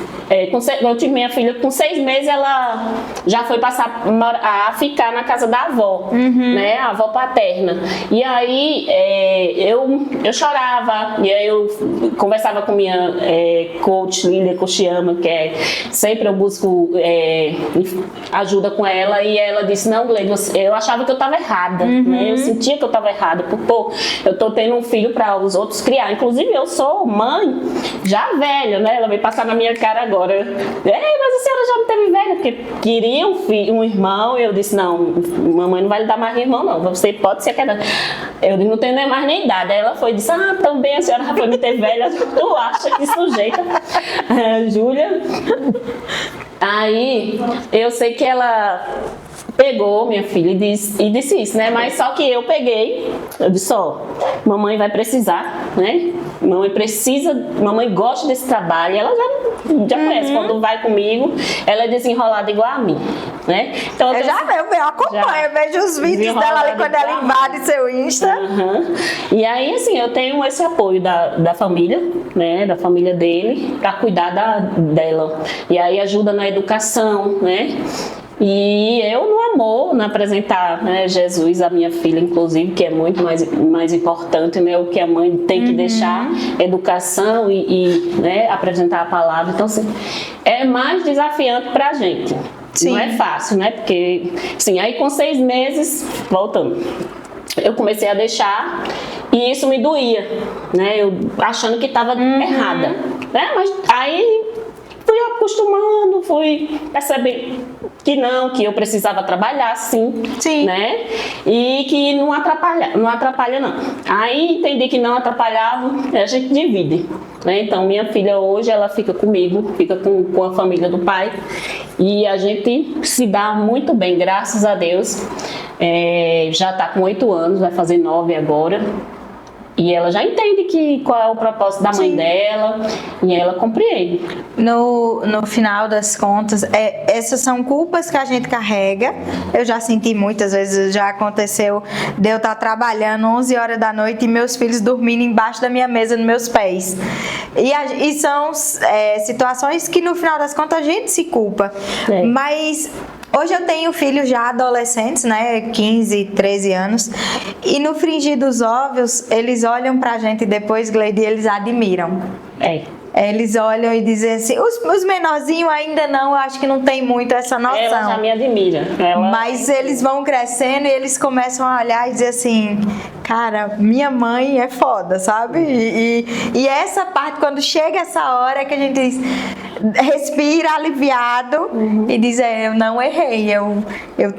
eu tive minha filha com 6 meses, ela já foi passar a ficar na casa da avó, né, a avó paterna. E aí eu chorava, e aí eu conversava com minha coach, Lília Kochiyama, que sempre eu busco ajuda com ela, e ela disse, não, Gleide, eu achava que eu estava errada, né? Eu sentia que eu estava errada, porque, pô, eu tô tendo um filho para os outros criar, inclusive eu sou mãe já velha, né? Ela veio passar na minha cara agora, mas a senhora já me teve velha, porque queria um irmão, e eu disse, não, mamãe não vai lhe dar mais irmão não, você pode ser aquela, eu não tenho mais nem idade. Aí ela foi e disse, também a senhora já foi me ter velha, tu acha que sujeita, Júlia. Aí eu sei que ela pegou minha filha e disse isso, né? Mas só que eu peguei, eu disse, mamãe vai precisar, né? Mamãe gosta desse trabalho, ela já conhece, quando vai comigo, ela é desenrolada igual a mim, né? Então, eu acompanho, eu vejo os vídeos dela ali quando ela invade seu Insta. E aí, assim, eu tenho esse apoio da família, né? Da família dele, pra cuidar dela. E aí ajuda na educação, né? E eu no amor, no apresentar, né, Jesus à minha filha, inclusive, que é muito mais importante, né, o que a mãe tem que deixar, educação e né, apresentar a palavra. Então, assim, é mais desafiante pra gente. Sim. Não é fácil, né? Porque, assim, aí com 6 meses, voltando, eu comecei a deixar e isso me doía, né? Eu achando que estava errada, né? Mas aí fui acostumando, fui percebendo que eu precisava trabalhar, sim, né? E que não atrapalha não. Aí entendi que não atrapalhava, a gente divide, né? Então minha filha hoje, ela fica comigo, fica com a família do pai e a gente se dá muito bem, graças a Deus. Já está com 8 anos, vai fazer 9 agora. E ela já entende qual é o propósito da mãe dela e ela compreende. No final das contas, essas são culpas que a gente carrega. Eu já senti muitas vezes, já aconteceu de eu estar trabalhando 11 horas da noite e meus filhos dormindo embaixo da minha mesa, nos meus pés. E são situações que no final das contas a gente se culpa. Mas hoje eu tenho filhos já adolescentes, né, 15, 13 anos, e no frigir dos ovos, eles olham pra gente depois, Gleide, e eles admiram. Eles olham e dizem assim, os menorzinhos ainda não, eu acho que não tem muito essa noção. Ela já me admira. Mas eles vão crescendo e eles começam a olhar e dizer assim, cara, minha mãe é foda, sabe? E essa parte, quando chega essa hora que a gente respira aliviado e diz, eu não errei, eu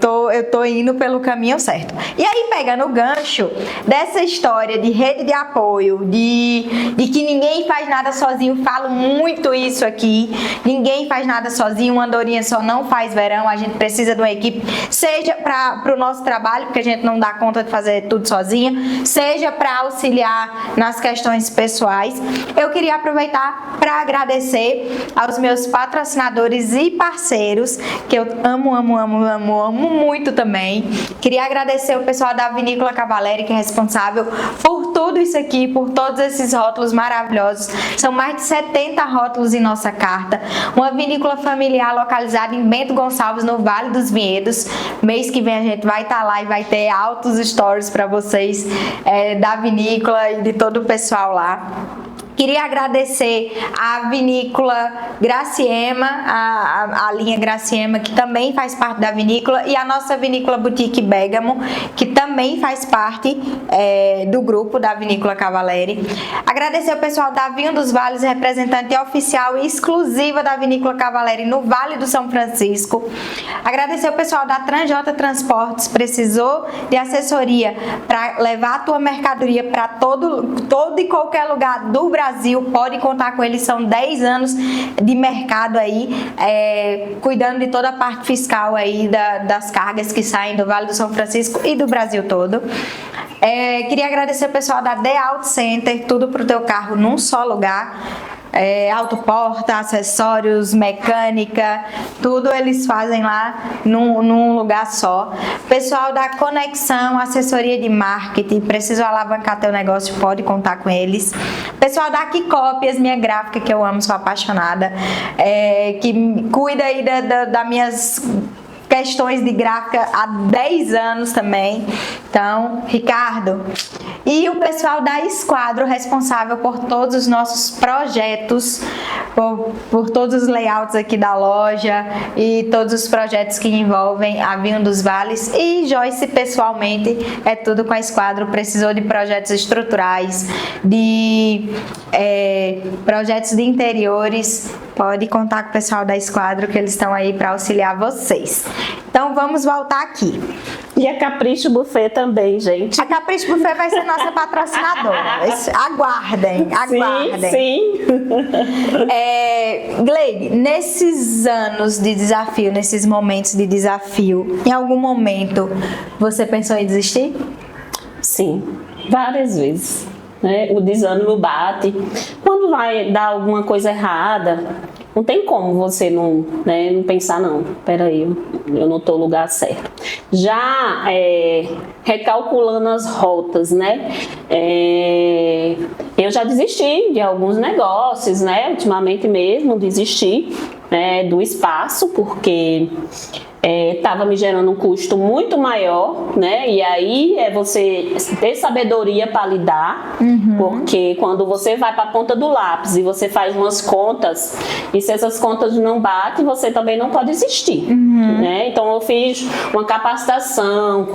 tô indo pelo caminho certo. E aí, pegando o gancho dessa história de rede de apoio, de que ninguém faz nada sozinho, falo muito isso aqui, ninguém faz nada sozinho, uma andorinha só não faz verão, a gente precisa de uma equipe, seja para o nosso trabalho, porque a gente não dá conta de fazer tudo sozinha, seja para auxiliar nas questões pessoais. Eu queria aproveitar para agradecer aos meus patrocinadores e parceiros, que eu amo muito também. Queria agradecer o pessoal da Vinícola Cavaleri, que é responsável por tudo isso aqui, por todos esses rótulos maravilhosos. São mais de 70 rótulos em nossa carta. Uma vinícola familiar localizada em Bento Gonçalves, no Vale dos Vinhedos. Mês que vem a gente vai estar lá e vai ter altos stories para vocês da vinícola e de todo o pessoal lá. Queria agradecer a vinícola Graciema, a linha Graciema, que também faz parte da vinícola, e a nossa vinícola Boutique Bergamo, que também faz parte do grupo da Vinícola Cavaleri. Agradecer o pessoal da Vinho dos Vales, representante oficial e exclusiva da Vinícola Cavaleri no Vale do São Francisco. Agradecer o pessoal da Transjota Transportes, precisou de assessoria para levar a tua mercadoria para todo e qualquer lugar do Brasil, pode contar com eles, são 10 anos de mercado aí, cuidando de toda a parte fiscal aí das cargas que saem do Vale do São Francisco e do Brasil todo. Queria agradecer o pessoal da The Auto Center, tudo pro teu carro num só lugar. Autoporta, acessórios, mecânica, tudo eles fazem lá num lugar só. Pessoal da Conexão, assessoria de marketing, precisa alavancar teu negócio, pode contar com eles. Pessoal da Kikópias, minha gráfica que eu amo, sou apaixonada, que cuida aí das minhas questões de gráfica há 10 anos também. Então, Ricardo. E o pessoal da Esquadro, responsável por todos os nossos projetos, por todos os layouts aqui da loja e todos os projetos que envolvem a Vinho dos Vales. E Joyce, pessoalmente, é tudo com a Esquadro. Precisou de projetos estruturais, de projetos de interiores, pode contar com o pessoal da Esquadro, que eles estão aí para auxiliar vocês. Então vamos voltar aqui. E a Capricho Buffet também, gente. A Capricho Buffet vai ser nossa patrocinadora. Aguardem. Sim. Gleide, nesses anos de desafio, nesses momentos de desafio, em algum momento você pensou em desistir? Sim, várias vezes. O desânimo bate. Quando vai dar alguma coisa errada, não tem como você não pensar, não, peraí, eu não estou no lugar certo. Já recalculando as rotas, eu já desisti de alguns negócios, ultimamente mesmo desisti do espaço, porque estava me gerando um custo muito maior, né? E aí é você ter sabedoria para lidar, porque quando você vai para a ponta do lápis e você faz umas contas, e se essas contas não batem, você também não pode existir, né? Então eu fiz uma capacitação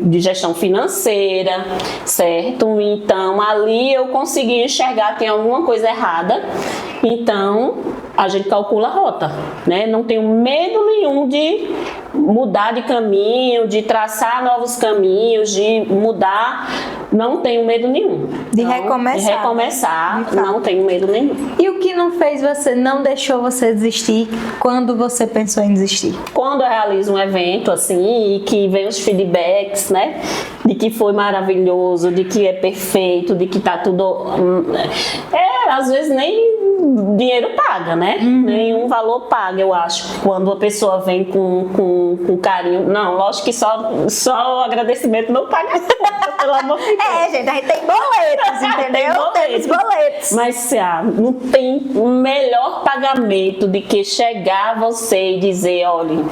de gestão financeira, certo? Então ali eu consegui enxergar que tem alguma coisa errada, então a gente calcula a rota, né? Não tenho medo nenhum de mudar de caminho, de traçar novos caminhos, de mudar, não tenho medo nenhum. De Então, recomeçar. De recomeçar, né? não tenho medo nenhum. E o que não fez você, não deixou você desistir quando você pensou em desistir? Quando eu realizo um evento assim e que vem os feedbacks, né? De que foi maravilhoso, de que é perfeito, de que tá tudo... às vezes nem dinheiro paga, né? Nenhum valor paga, eu acho. Quando a pessoa vem com carinho. Não, lógico que só o agradecimento não paga a conta, pelo amor de Deus. Gente, a gente tem boletos, entendeu? Temos boletos. Mas não tem melhor pagamento do que chegar a você e dizer, olha,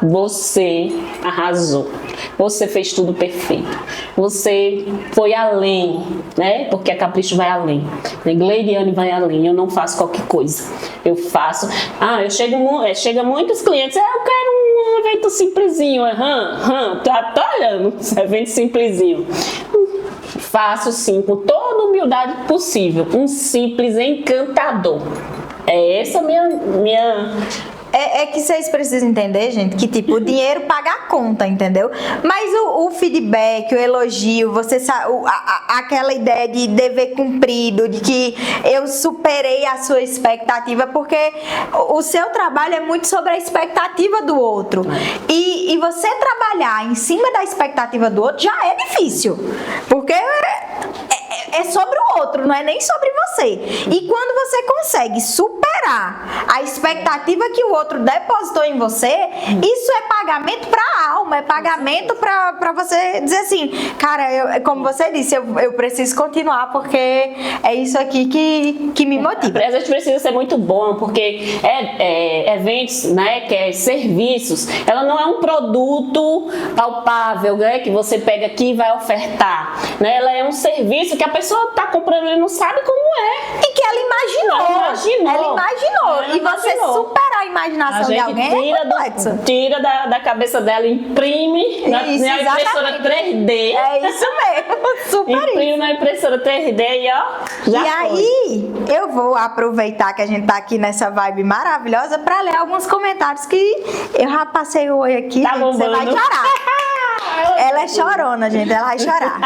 você arrasou, você fez tudo perfeito, você foi além, né? Porque a Capricho vai além, a Gleidiane vai além, eu não faço qualquer coisa, eu faço, chega muitos clientes, eu quero um evento simplesinho, tá olhando, esse evento simplesinho. Faço sim, com toda a humildade possível, um simples encantador. É essa minha... É que vocês precisam entender, gente, que tipo, o dinheiro paga a conta, entendeu? Mas o feedback, o elogio, você sabe, aquela ideia de dever cumprido, de que eu superei a sua expectativa, porque o seu trabalho é muito sobre a expectativa do outro. E você trabalhar em cima da expectativa do outro já é difícil, porque é sobre o outro, não é nem sobre você. E quando você consegue superar a expectativa que o outro depositou em você, isso é pagamento para a alma, é pagamento para você dizer assim, cara, como você disse, eu preciso continuar porque é isso aqui que me motiva. A gente precisa ser muito bom, porque eventos, né, que é serviços, ela não é um produto palpável, né, que você pega aqui e vai ofertar, né? Ela é um serviço que a pessoa está comprando e não sabe como é. E que ela imaginou. Ela imaginou. E você superar a imaginação de alguém é complexo. Tira da cabeça dela, imprime na impressora 3D. É isso mesmo. Super imprime na impressora 3D e ó, já foi. Aí, eu vou aproveitar que a gente tá aqui nessa vibe maravilhosa para ler alguns comentários que eu já passei o oi aqui, tá gente, você vai chorar. Ela é chorona, gente, ela vai chorar.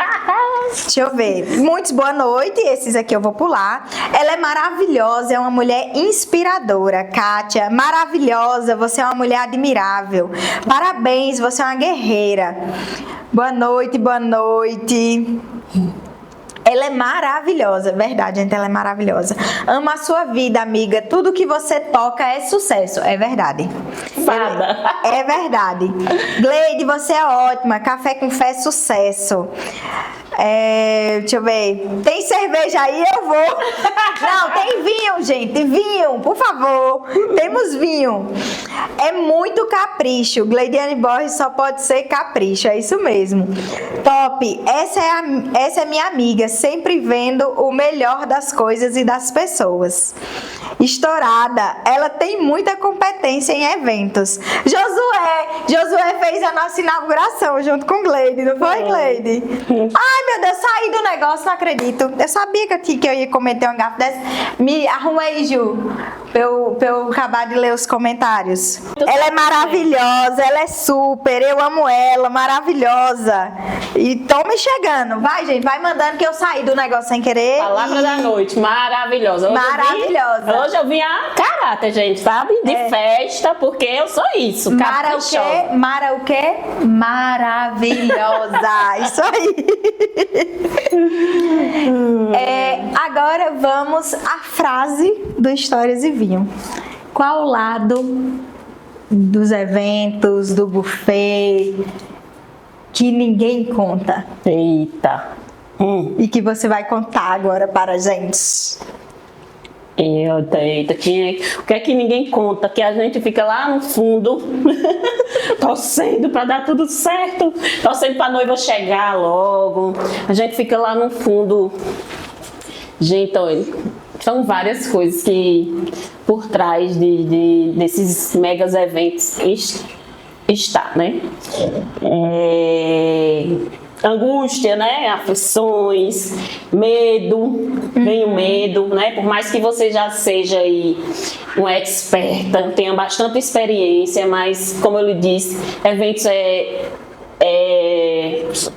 Deixa eu ver. Muitos boa noite, esses aqui eu vou pular. Ela é maravilhosa, é uma mulher inspiradora. Kátia, maravilhosa, você é uma mulher admirável. Parabéns, você é uma guerreira. Boa noite, boa noite. Ela é maravilhosa, verdade, gente, ela é maravilhosa. Ama a sua vida, amiga. Tudo que você toca é sucesso, é verdade. Fada. É verdade. Gleide, você é ótima. Café com fé, sucesso. Deixa eu ver. Tem cerveja aí? Eu vou. Não, tem vinho, gente. Vinho, por favor. Temos vinho. É muito capricho. Gleidiane Borges só pode ser capricho. É isso mesmo. Top. Essa é minha amiga. Sempre vendo o melhor das coisas e das pessoas. Estourada. Ela tem muita competência em eventos. Josué fez a nossa inauguração junto com Gleide, não foi, Gleide? Ai, meu Deus, saí do negócio, não acredito. Eu sabia que eu ia cometer uma gafe dessa. Me arruma aí, Ju, pra eu acabar de ler os comentários. Ela é maravilhosa, ela é super, eu amo ela, maravilhosa. E tome chegando. Vai, gente, vai mandando que eu saí do negócio sem querer. Palavra da noite, maravilhosa. Hoje eu vim a caráter, gente, sabe? De festa, porque eu sou isso, caprichosa. Mara o quê? Maravilhosa. Isso aí. Agora vamos à frase do Histórias e Vinho. Qual lado dos eventos, do buffet, que ninguém conta? Eita. E que você vai contar agora para a gente? Eita, o que é que ninguém conta? Que a gente fica lá no fundo, torcendo para dar tudo certo, torcendo para a noiva chegar logo. A gente fica lá no fundo. Gente, olha, são várias coisas que por trás desses megas eventos está, né? Angústia, né? Aflições, medo, vem o medo, né? Por mais que você já seja aí uma experta, tenha bastante experiência, mas como eu lhe disse, eventos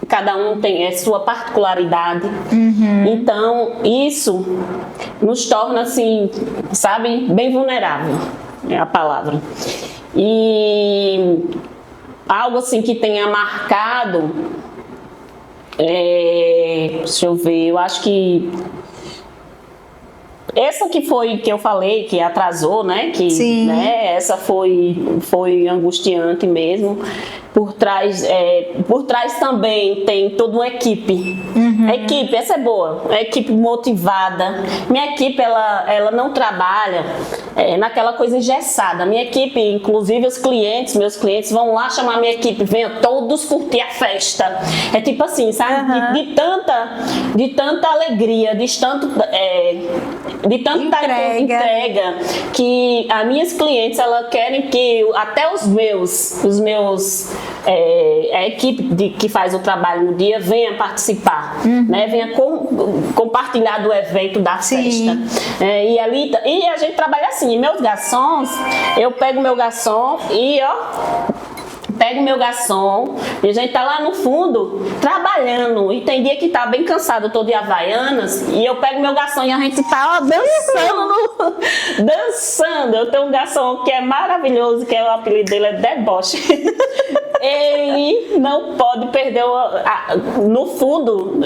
cada um tem a sua particularidade. Então isso nos torna assim, sabe, bem vulnerável, é a palavra. E algo assim que tenha marcado, deixa eu ver, eu acho que essa que foi que eu falei, que atrasou, né? Sim. Né, essa foi angustiante mesmo. Por trás também tem toda uma equipe. A equipe, essa é boa. A equipe motivada. Minha equipe, ela não trabalha naquela coisa engessada. Minha equipe, inclusive meus clientes vão lá chamar minha equipe, venham todos curtir a festa. É tipo assim, sabe? De tanta alegria, de tanta entrega, que as minhas clientes, elas querem que até os meus a equipe que faz o trabalho no dia venha participar, né? Venha compartilhar do evento, da festa. E a gente trabalha assim. E meus garçons, eu pego meu garçom e e a gente tá lá no fundo trabalhando, e tem dia que tá bem cansado, todo de Havaianas, e eu pego meu garçom e a gente tá dançando. Eu tenho um garçom que é maravilhoso, que o apelido dele é Deboche. Ele não pode perder no fundo,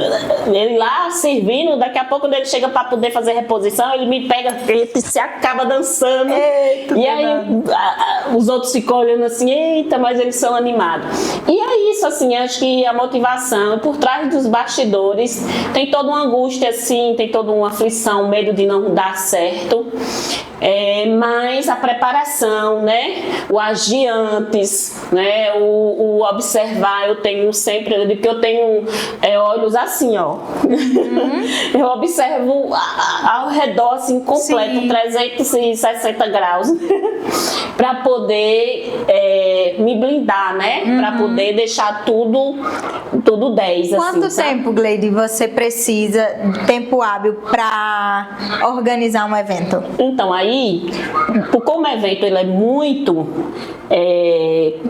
ele lá servindo, daqui a pouco quando ele chega para poder fazer reposição, ele me pega, ele se acaba dançando. E aí os outros ficam olhando assim, eita, mas eles são animados. E é isso, assim, acho que a motivação, por trás dos bastidores, tem toda uma angústia, assim, tem toda uma aflição, medo de não dar certo. Mas a preparação, né? O agir antes, né? O observar, eu tenho olhos assim, ó. Eu observo ao redor, assim, completo, sim, 360 graus, para poder me blindar, né? Para poder deixar tudo 10. Quanto assim, tempo, Gleide, você precisa de tempo hábil para organizar um evento? Então, aí, como o evento ele é muito,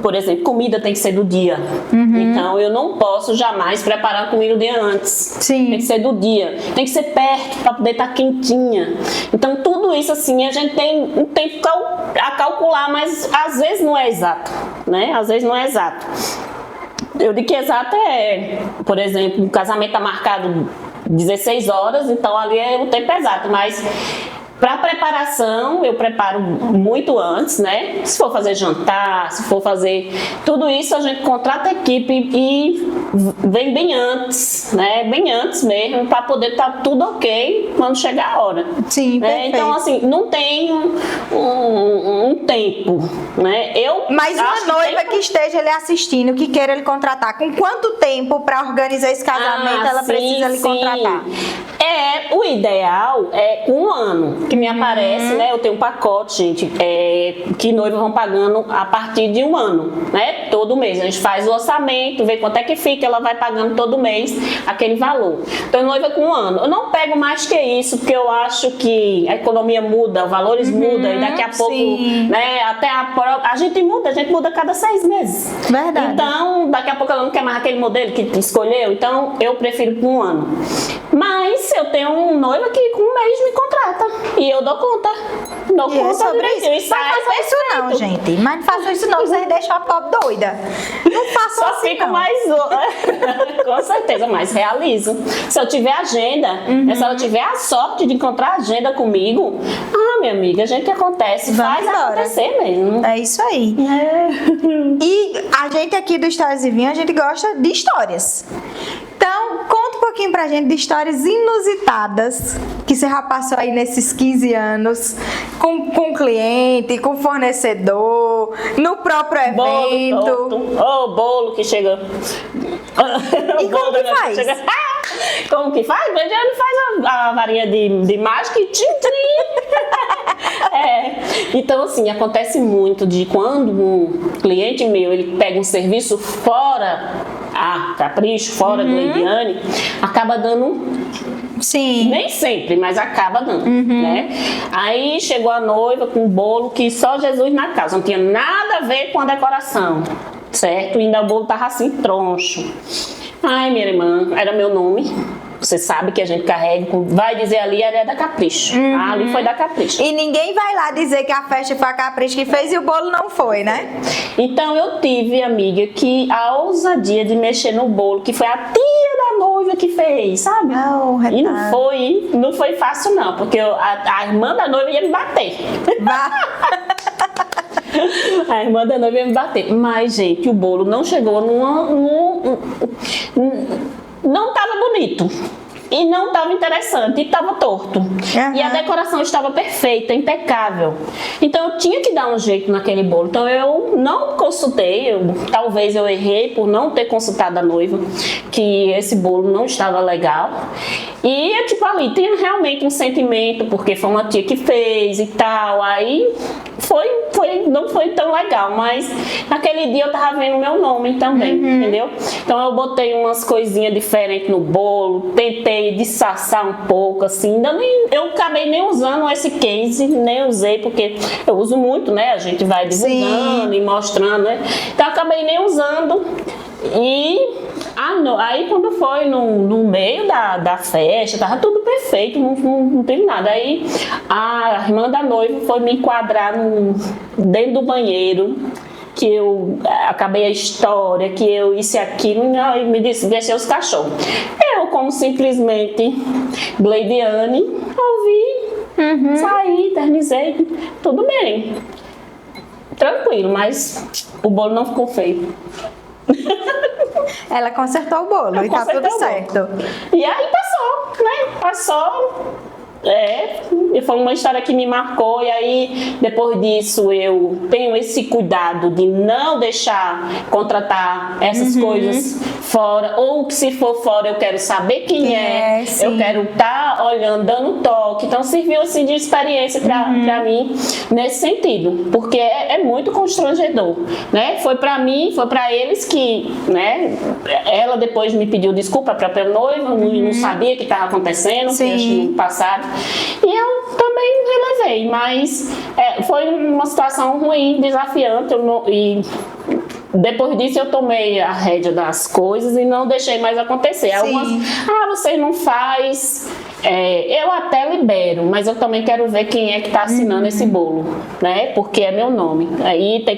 por exemplo, comida tem que ser do dia. Então, eu não posso jamais preparar comida o dia antes. Sim. Tem que ser do dia. Tem que ser perto para poder estar quentinha. Então, tudo isso, assim, a gente tem um tempo a calcular, mas às vezes não é exato, né? Às vezes não é exato. Eu digo que exato por exemplo, o casamento está marcado 16 horas, então ali o tempo exato, mas para preparação, eu preparo muito antes, né? Se for fazer jantar, se for fazer tudo isso, a gente contrata a equipe e vem bem antes, né? Bem antes mesmo, para poder estar tudo ok quando chegar a hora. Sim, né? Então, assim, não tem um tempo, né? Mas uma noiva que esteja ali assistindo, que queira ele contratar, com quanto tempo para organizar esse casamento ela precisa lhe contratar? O ideal é 1 ano. Que me aparece, né? Eu tenho um pacote, gente, que noivos vão pagando a partir de 1 ano, né? Todo mês. A gente faz o orçamento, vê quanto é que fica, ela vai pagando todo mês aquele valor. Então, noiva com 1 ano. Eu não pego mais que isso, porque eu acho que a economia muda, os valores mudam, e daqui a pouco, né? Até a gente muda a cada 6 meses. Verdade. Então, daqui a pouco ela não quer mais aquele modelo que escolheu, então eu prefiro com 1 ano. Mas eu tenho um noiva que com 1 mês me contrata. E eu dou conta. Dou conta sobre isso. Mas não façam isso não, gente. Mas não façam isso não, vocês deixam a pobre doida. Não façam só assim, fico não. mais... Com certeza, mas realizo. Se eu tiver agenda, se ela tiver a sorte de encontrar agenda comigo, minha amiga, a gente acontece, faz acontecer mesmo. É isso aí. E a gente aqui do Histórias e Vinho, a gente gosta de histórias. Então, conta um pouquinho pouquinho pra gente de histórias inusitadas que você já passou aí nesses 15 anos com cliente, com fornecedor, no próprio evento. O bolo que chega. E como que faz? Como que faz? O Ediane faz a varinha de mágica e trim-trim. Então assim, acontece muito de quando um cliente meu, ele pega um serviço fora Capricho, fora do Ediane, acaba dando. Sim. Nem sempre, mas acaba dando, né? Aí chegou a noiva com um bolo que só Jesus na casa, não tinha nada a ver com a decoração, certo? E ainda o bolo tava assim, troncho. Ai, minha irmã, era meu nome. Você sabe que a gente carrega, vai dizer ali, era da Capricho. Ali foi da Capricho. E ninguém vai lá dizer que a festa foi a Capricho que fez e o bolo não foi, né? Então eu tive, amiga, que a ousadia de mexer no bolo, que foi a tia da noiva que fez, sabe? E não foi fácil não, porque a irmã da noiva ia me bater. A irmã da noiva ia me bater. Mas, gente, o bolo não chegou não estava bonito. E não estava interessante, e estava torto. E a decoração estava perfeita, impecável. Então eu tinha que dar um jeito naquele bolo. Então eu não consultei, talvez eu errei por não ter consultado a noiva, que esse bolo não estava legal. E tipo ali, tem realmente um sentimento, porque foi uma tia que fez e tal. Aí não foi tão legal, mas naquele dia eu tava vendo o meu nome também, entendeu? Então eu botei umas coisinhas diferentes no bolo, tentei disfarçar um pouco, assim, eu acabei nem usando esse case, nem usei, porque eu uso muito, né? A gente vai divulgando e mostrando, né? Então eu acabei nem usando. E aí quando foi no meio da festa, tava tudo perfeito, não teve nada. Aí a irmã da noiva foi me enquadrar dentro do banheiro, que eu acabei a história, que eu isso e aquilo, e me disse, deixei os cachorros. Eu, como simplesmente Gleidiane, ouvi, saí, eternizei, tudo bem. Tranquilo, mas o bolo não ficou feio. Ela consertou o bolo e tá tudo certo. E aí passou, né? Passou. E foi uma história que me marcou, e aí depois disso eu tenho esse cuidado de não deixar contratar essas coisas fora, ou se for fora eu quero saber quem é, eu quero estar olhando, dando toque. Então serviu assim de experiência para mim nesse sentido, porque é muito constrangedor, né? Foi para mim, foi para eles que, né? Ela depois me pediu desculpa, a própria noiva, não sabia o que estava acontecendo, que acho que no passado. E eu também relevei, mas foi uma situação ruim, desafiante, e depois disso eu tomei a rédea das coisas e não deixei mais acontecer. Algumas, você não faz, eu até libero, mas eu também quero ver quem é que está assinando esse bolo, né? Porque é meu nome. Aí tem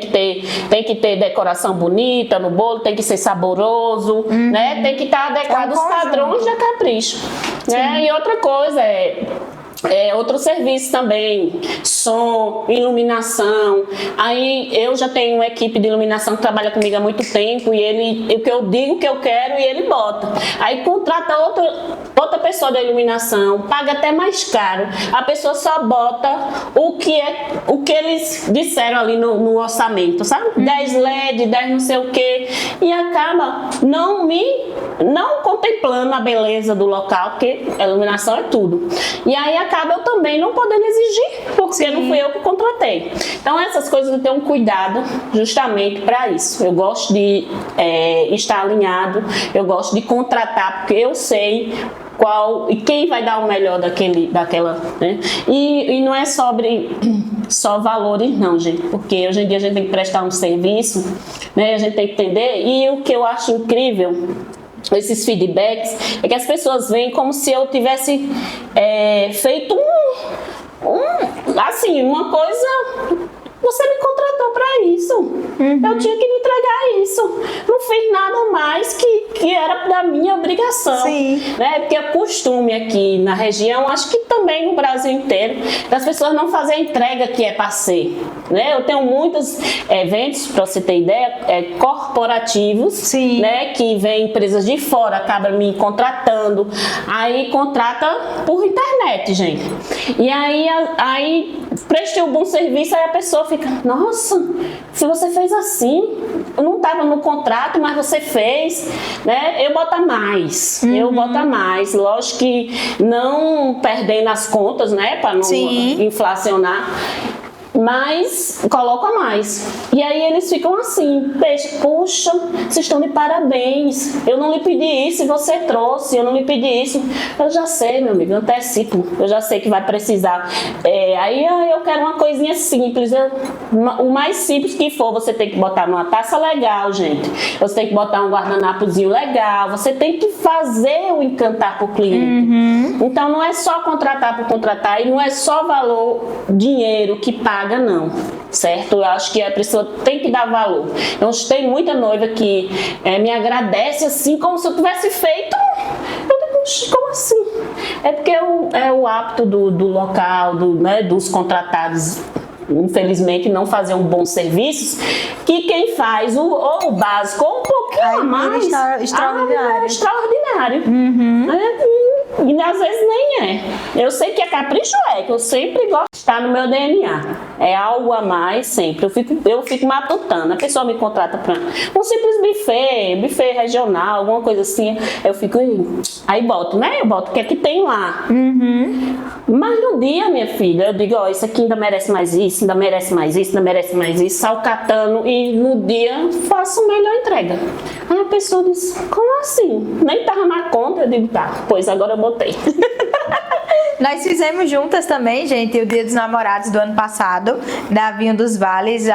que ter decoração bonita no bolo, tem que ser saboroso, né? Tem que estar adequado aos padrões da Capricho, né? E outra coisa outro serviço também, som, iluminação. Aí eu já tenho uma equipe de iluminação que trabalha comigo há muito tempo, e o que eu digo que eu quero e ele bota. Aí contrata outra pessoa da iluminação, paga até mais caro. A pessoa só bota o que eles disseram ali no orçamento, sabe? 10 LED, 10 não sei o que, e acaba não contemplando a beleza do local, porque a iluminação é tudo. E aí acaba eu também não podendo exigir, porque não fui eu que contratei. Então essas coisas eu tenho um cuidado justamente para isso. Eu gosto de estar alinhado, eu gosto de contratar, porque eu sei qual e quem vai dar o melhor daquela, né? E não é sobre só valores não, gente, porque hoje em dia a gente tem que prestar um serviço, né? A gente tem que entender, e o que eu acho incrível esses feedbacks é que as pessoas veem como se eu tivesse feito assim, uma coisa Você me contratou para isso. Eu tinha que lhe entregar isso. Não fiz nada mais que era da minha obrigação. Sim. Né? Porque é costume aqui na região, acho que também no Brasil inteiro, das pessoas não fazer a entrega que é para ser. Né? Eu tenho muitos eventos, para você ter ideia, corporativos, Sim. né? Que vem empresas de fora, acabam me contratando. Aí contrata por internet, gente. E aí prestei um bom serviço, aí a pessoa fica, nossa, se você fez assim, eu não estava no contrato, mas você fez, né? Eu boto a mais, lógico que não perdendo as contas, né, para não inflacionar, mas coloco a mais. E aí eles ficam assim, poxa, vocês estão de parabéns, eu não lhe pedi isso e você trouxe, eu não lhe pedi isso. Eu já sei, meu amigo, antecipo, eu já sei que vai precisar. Aí eu quero uma coisinha simples, o mais simples que for, você tem que botar numa taça legal, gente, você tem que botar um guardanapozinho legal, você tem que fazer o encantar pro cliente. Então não é só contratar por contratar, e não é só valor, dinheiro que paga, não, certo? Eu acho que a pessoa tem que dar valor. Eu tem muita noiva que me agradece assim, como se eu tivesse feito. Eu digo, como assim? É porque é o hábito do local, né, dos contratados, infelizmente, não fazer um bom serviço, que quem faz o básico ou um pouquinho a mais extraordinário. Extraordinário. E às vezes nem é. Eu sei que a capricho que eu sempre gosto de estar no meu DNA. É algo a mais sempre. Eu fico matutando. A pessoa me contrata para um simples buffet regional, alguma coisa assim. Eu fico aí boto, né? Eu boto o que é que tem lá. Mas no dia, minha filha, eu digo, isso aqui ainda merece mais isso, ainda merece mais isso, ainda merece mais isso, salcatando, e no dia faço a melhor entrega. Aí a pessoa diz, como assim? Nem tava na conta. Eu digo, tá, pois agora eu botei. Nós fizemos juntas também, gente, o Dia dos Namorados do ano passado, da Vinho dos Vales,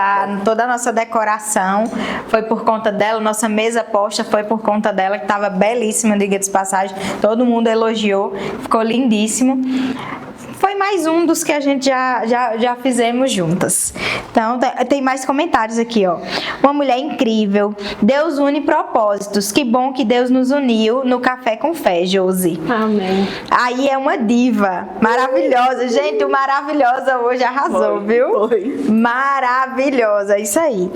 toda a nossa decoração foi por conta dela, nossa mesa posta foi por conta dela, que estava belíssima, diga-se de passagem, todo mundo elogiou, ficou lindíssimo. Foi mais um dos que a gente já fizemos juntas. Então, tem mais comentários aqui, ó. Uma mulher incrível. Deus une propósitos. Que bom que Deus nos uniu no Café com Fé, Josi. Amém. Aí é uma diva. Maravilhosa. Gente, o Maravilhosa hoje arrasou, viu? Foi. Maravilhosa. Isso aí.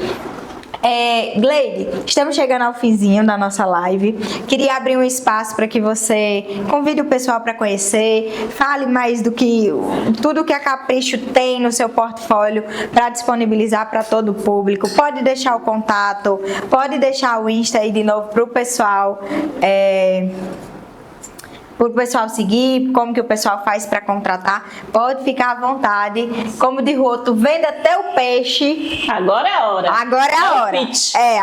Gleide, estamos chegando ao finzinho da nossa live. Queria abrir um espaço para que você convide o pessoal para conhecer, fale mais do que tudo que a Capricho tem no seu portfólio para disponibilizar para todo o público. Pode deixar o contato, pode deixar o Insta aí de novo para o pessoal. Para o pessoal seguir, como que o pessoal faz para contratar, pode ficar à vontade. Como de roto, venda até o peixe. Agora é a hora. Agora é a hora.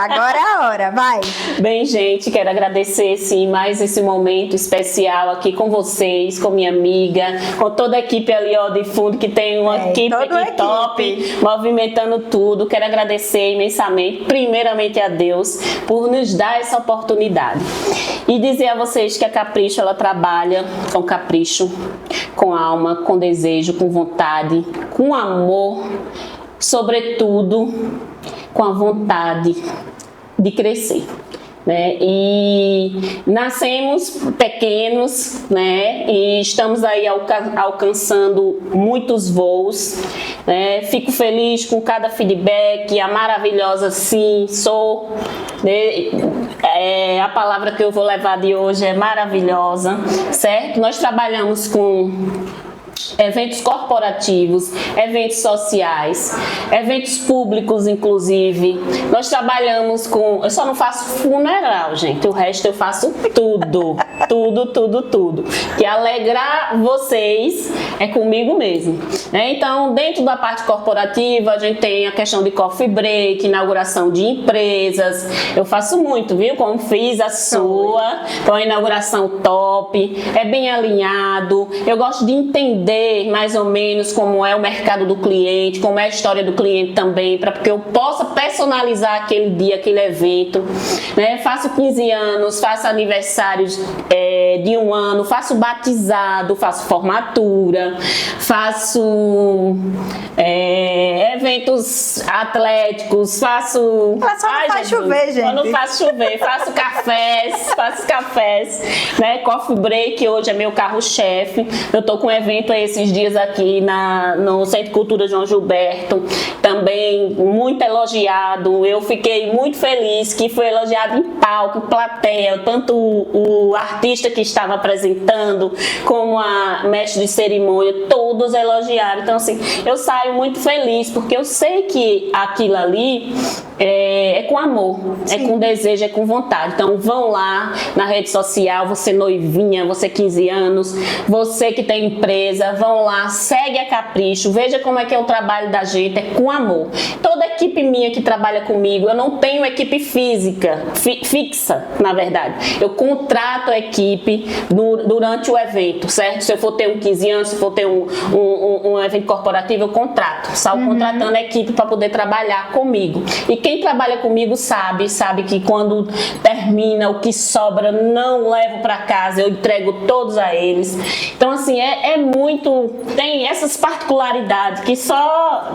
Agora é a hora, vai. Bem, gente, quero agradecer, sim, mais esse momento especial aqui com vocês, com minha amiga, com toda a equipe ali, ó, de fundo, que tem uma equipe aqui top, movimentando tudo. Quero agradecer imensamente, primeiramente a Deus, por nos dar essa oportunidade. E dizer a vocês que a Capricho, ela trabalha com capricho, com alma, com desejo, com vontade, com amor, sobretudo com a vontade de crescer, né? E nascemos pequenos, né? E estamos aí alcançando muitos voos, né? Fico feliz com cada feedback, a maravilhosa sim, sou, né? A palavra que eu vou levar de hoje é maravilhosa, certo? Nós trabalhamos com eventos corporativos, eventos sociais, eventos públicos, inclusive. Nós trabalhamos com... Eu só não faço funeral, gente. O resto eu faço tudo. Tudo. Que alegrar vocês é comigo mesmo, né? Então, dentro da parte corporativa, a gente tem a questão de coffee break, inauguração de empresas. Eu faço muito, viu? Como fiz a sua. Então, a inauguração top. É bem alinhado. Eu gosto de entender mais ou menos como é o mercado do cliente, como é a história do cliente também, para que eu possa personalizar aquele dia, aquele evento, né? Faço 15 anos, faço aniversários de um ano, faço batizado, faço formatura, faço eventos atléticos, faço... Ela só não faz chover, gente. Eu não faço chover, faço cafés, né? Coffee Break hoje é meu carro-chefe. Eu tô com um evento esses dias aqui no Centro de Cultura João Gilberto, também muito elogiado. Eu fiquei muito feliz que foi elogiado em palco, em plateia, tanto o artista que estava apresentando, como a mestre de cerimônia, todos elogiaram. Então, assim, eu saio muito feliz, porque eu sei que aquilo ali é com amor, é com desejo, é com vontade. Então, vão lá na rede social, você noivinha, você 15 anos, você que tem empresa, vão lá, segue a Capricho, veja como é que é o trabalho da gente, é com amor. Toda a equipe minha que trabalha comigo, eu não tenho equipe física, fixa, na verdade. Eu contrato a equipe durante o evento, certo? Se eu for ter um 15 anos, se for ter um evento corporativo, eu contrato. Saio contratando a equipe para poder trabalhar comigo. E quem trabalha comigo sabe que quando termina, o que sobra, não levo para casa, eu entrego todos a eles. Então, assim, é muito... Tem essas particularidades que só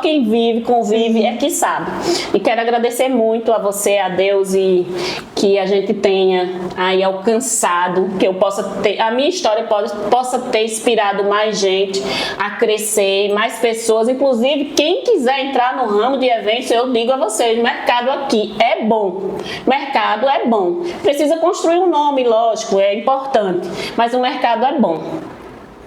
quem vive, convive, é que sabe. E quero agradecer muito a você, a Deus, e que a gente tenha aí alcançado, que eu possa ter, a minha história possa ter inspirado mais gente a crescer, mais pessoas, inclusive quem quiser entrar no ramo de eventos, eu digo a vocês, o mercado aqui é bom, mercado é bom, precisa construir um nome, lógico, é importante, mas o mercado é bom.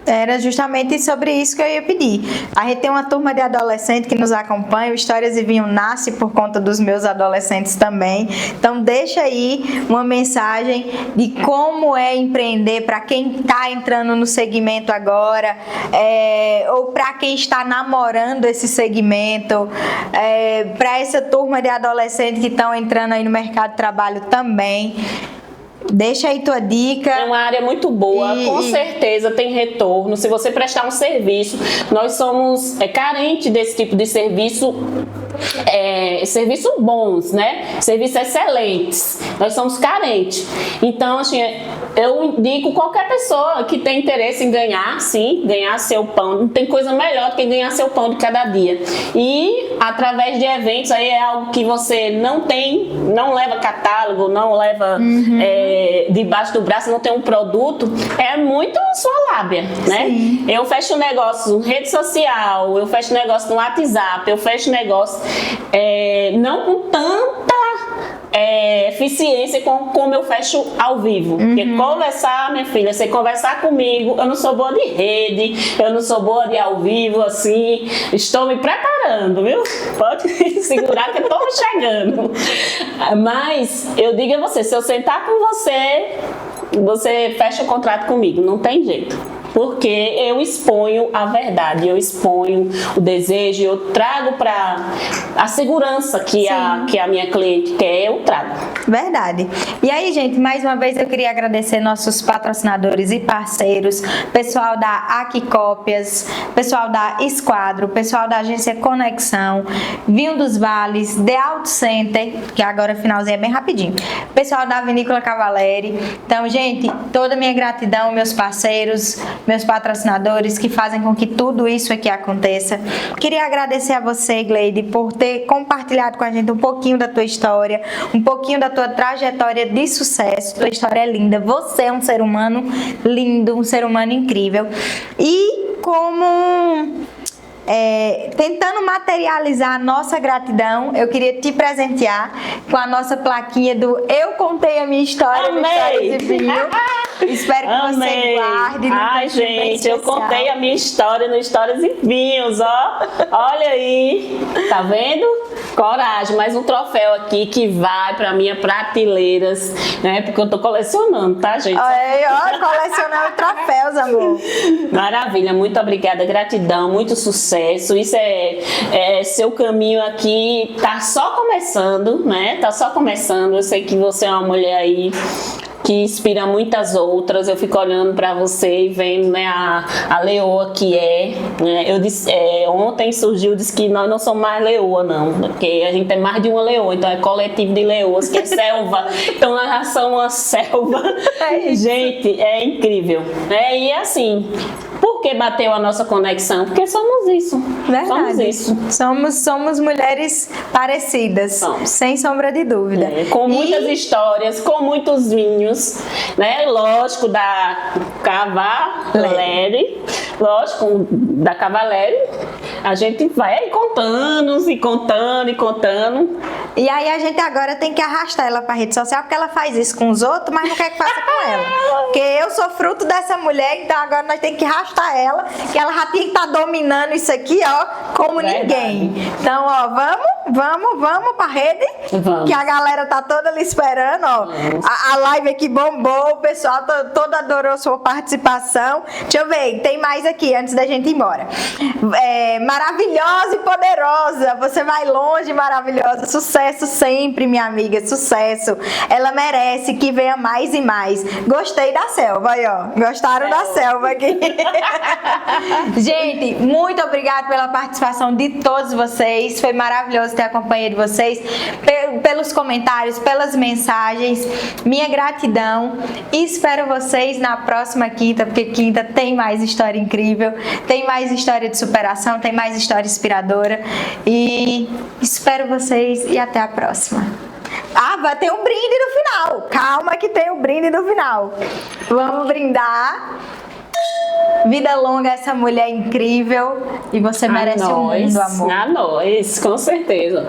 Era justamente sobre isso que eu ia pedir. A gente tem uma turma de adolescentes que nos acompanha, o Histórias e Vinho nasce por conta dos meus adolescentes também. Então deixa aí uma mensagem de como é empreender para quem está entrando no segmento agora, ou para quem está namorando esse segmento, para essa turma de adolescentes que estão entrando aí no mercado de trabalho também. Deixa aí tua dica. É uma área muito boa, com certeza tem retorno. Se você prestar um serviço, nós somos carentes desse tipo de serviço, serviços bons, né? Serviços excelentes. Nós somos carentes. Então, assim, eu indico qualquer pessoa que tem interesse em ganhar, sim, ganhar seu pão. Não tem coisa melhor do que ganhar seu pão de cada dia. E através de eventos, aí é algo que você não leva catálogo, não leva debaixo do braço, não tem um produto, é muito sua lábia, né? Sim. Eu fecho negócio em rede social, eu fecho negócio no WhatsApp, eu fecho negócio não com tanta eficiência como eu fecho ao vivo. Porque conversar, minha filha, você conversar comigo, eu não sou boa de rede, eu não sou boa de ao vivo, assim, estou me preparando, viu? Pode segurar que eu estou chegando. Mas eu digo a você, se eu sentar com você fecha o contrato comigo, não tem jeito. Porque eu exponho a verdade, eu exponho o desejo, eu trago para a segurança que a minha cliente quer, eu trago. Verdade. E aí, gente, mais uma vez eu queria agradecer nossos patrocinadores e parceiros, pessoal da Aqui Cópias, pessoal da Esquadro, pessoal da agência Conexão, Vinho dos Vales, The Auto Center, que agora finalzinho é bem rapidinho, pessoal da Vinícola Cavaleri. Então, gente, toda a minha gratidão, meus parceiros, meus patrocinadores que fazem com que tudo isso aqui aconteça. Queria agradecer a você, Gleide, por ter compartilhado com a gente um pouquinho da tua história, um pouquinho da tua trajetória de sucesso. Tua história é linda, você é um ser humano lindo, um ser humano incrível. E como tentando materializar a nossa gratidão, eu queria te presentear com a nossa plaquinha do Eu Contei a Minha História no Histórias e Vinho. Espero que você guarde. Ai, gente, eu contei a minha história no Histórias e Vinhos, ó. Olha aí, tá vendo? Coragem, mais um troféu aqui que vai pra minha prateleiras, né? Porque eu tô colecionando, tá, gente? Ó, colecionando troféus, amor. Maravilha, muito obrigada, gratidão, muito sucesso. Isso seu caminho aqui tá só começando, né? Tá só começando. Eu sei que você é uma mulher aí que inspira muitas outras. Eu fico olhando para você e vendo, né, a leoa que é, né? Eu disse, ontem surgiu, disse que nós não somos mais leoa, não, porque a gente é mais de uma leoa, então é coletivo de leoas, que é selva. Então nós já somos uma selva. Gente, é incrível, né? E assim, por que bateu a nossa conexão? Porque somos isso. Verdade. Somos isso. Somos mulheres parecidas, sem sombra de dúvida. Com muitas histórias, com muitos vinhos, né? Lógico, da Cavaleri, a gente vai aí contando, e contando, e contando. E aí a gente agora tem que arrastar ela pra rede social, porque ela faz isso com os outros, mas não quer que faça com ela. Porque eu sou fruto dessa mulher, então agora nós temos que arrastar ela, que ela já tinha que estar dominando isso aqui, ó, como ninguém. Então, ó, vamos pra rede, que a galera tá toda ali esperando, ó. A live aqui bombou, o pessoal todo adorou sua participação. Deixa eu ver, tem mais aqui antes da gente ir embora. Maravilhosa e poderosa, você vai longe, maravilhosa. Sucesso sempre, minha amiga, sucesso. Ela merece que venha mais e mais. Gostei da selva aí, ó. Gostaram da selva aqui. Gente, muito obrigada pela participação de todos vocês. Foi maravilhoso ter a companhia de vocês, pelos comentários, pelas mensagens. Minha gratidão. E espero vocês na próxima quinta, porque quinta tem mais história incrível, tem mais história de superação, tem mais história inspiradora. E espero vocês e até a próxima. Vai ter um brinde no final. Calma que tem um brinde no final. Vamos brindar. Vida longa a essa mulher incrível. E você merece um mundo, amor. A nós, com certeza.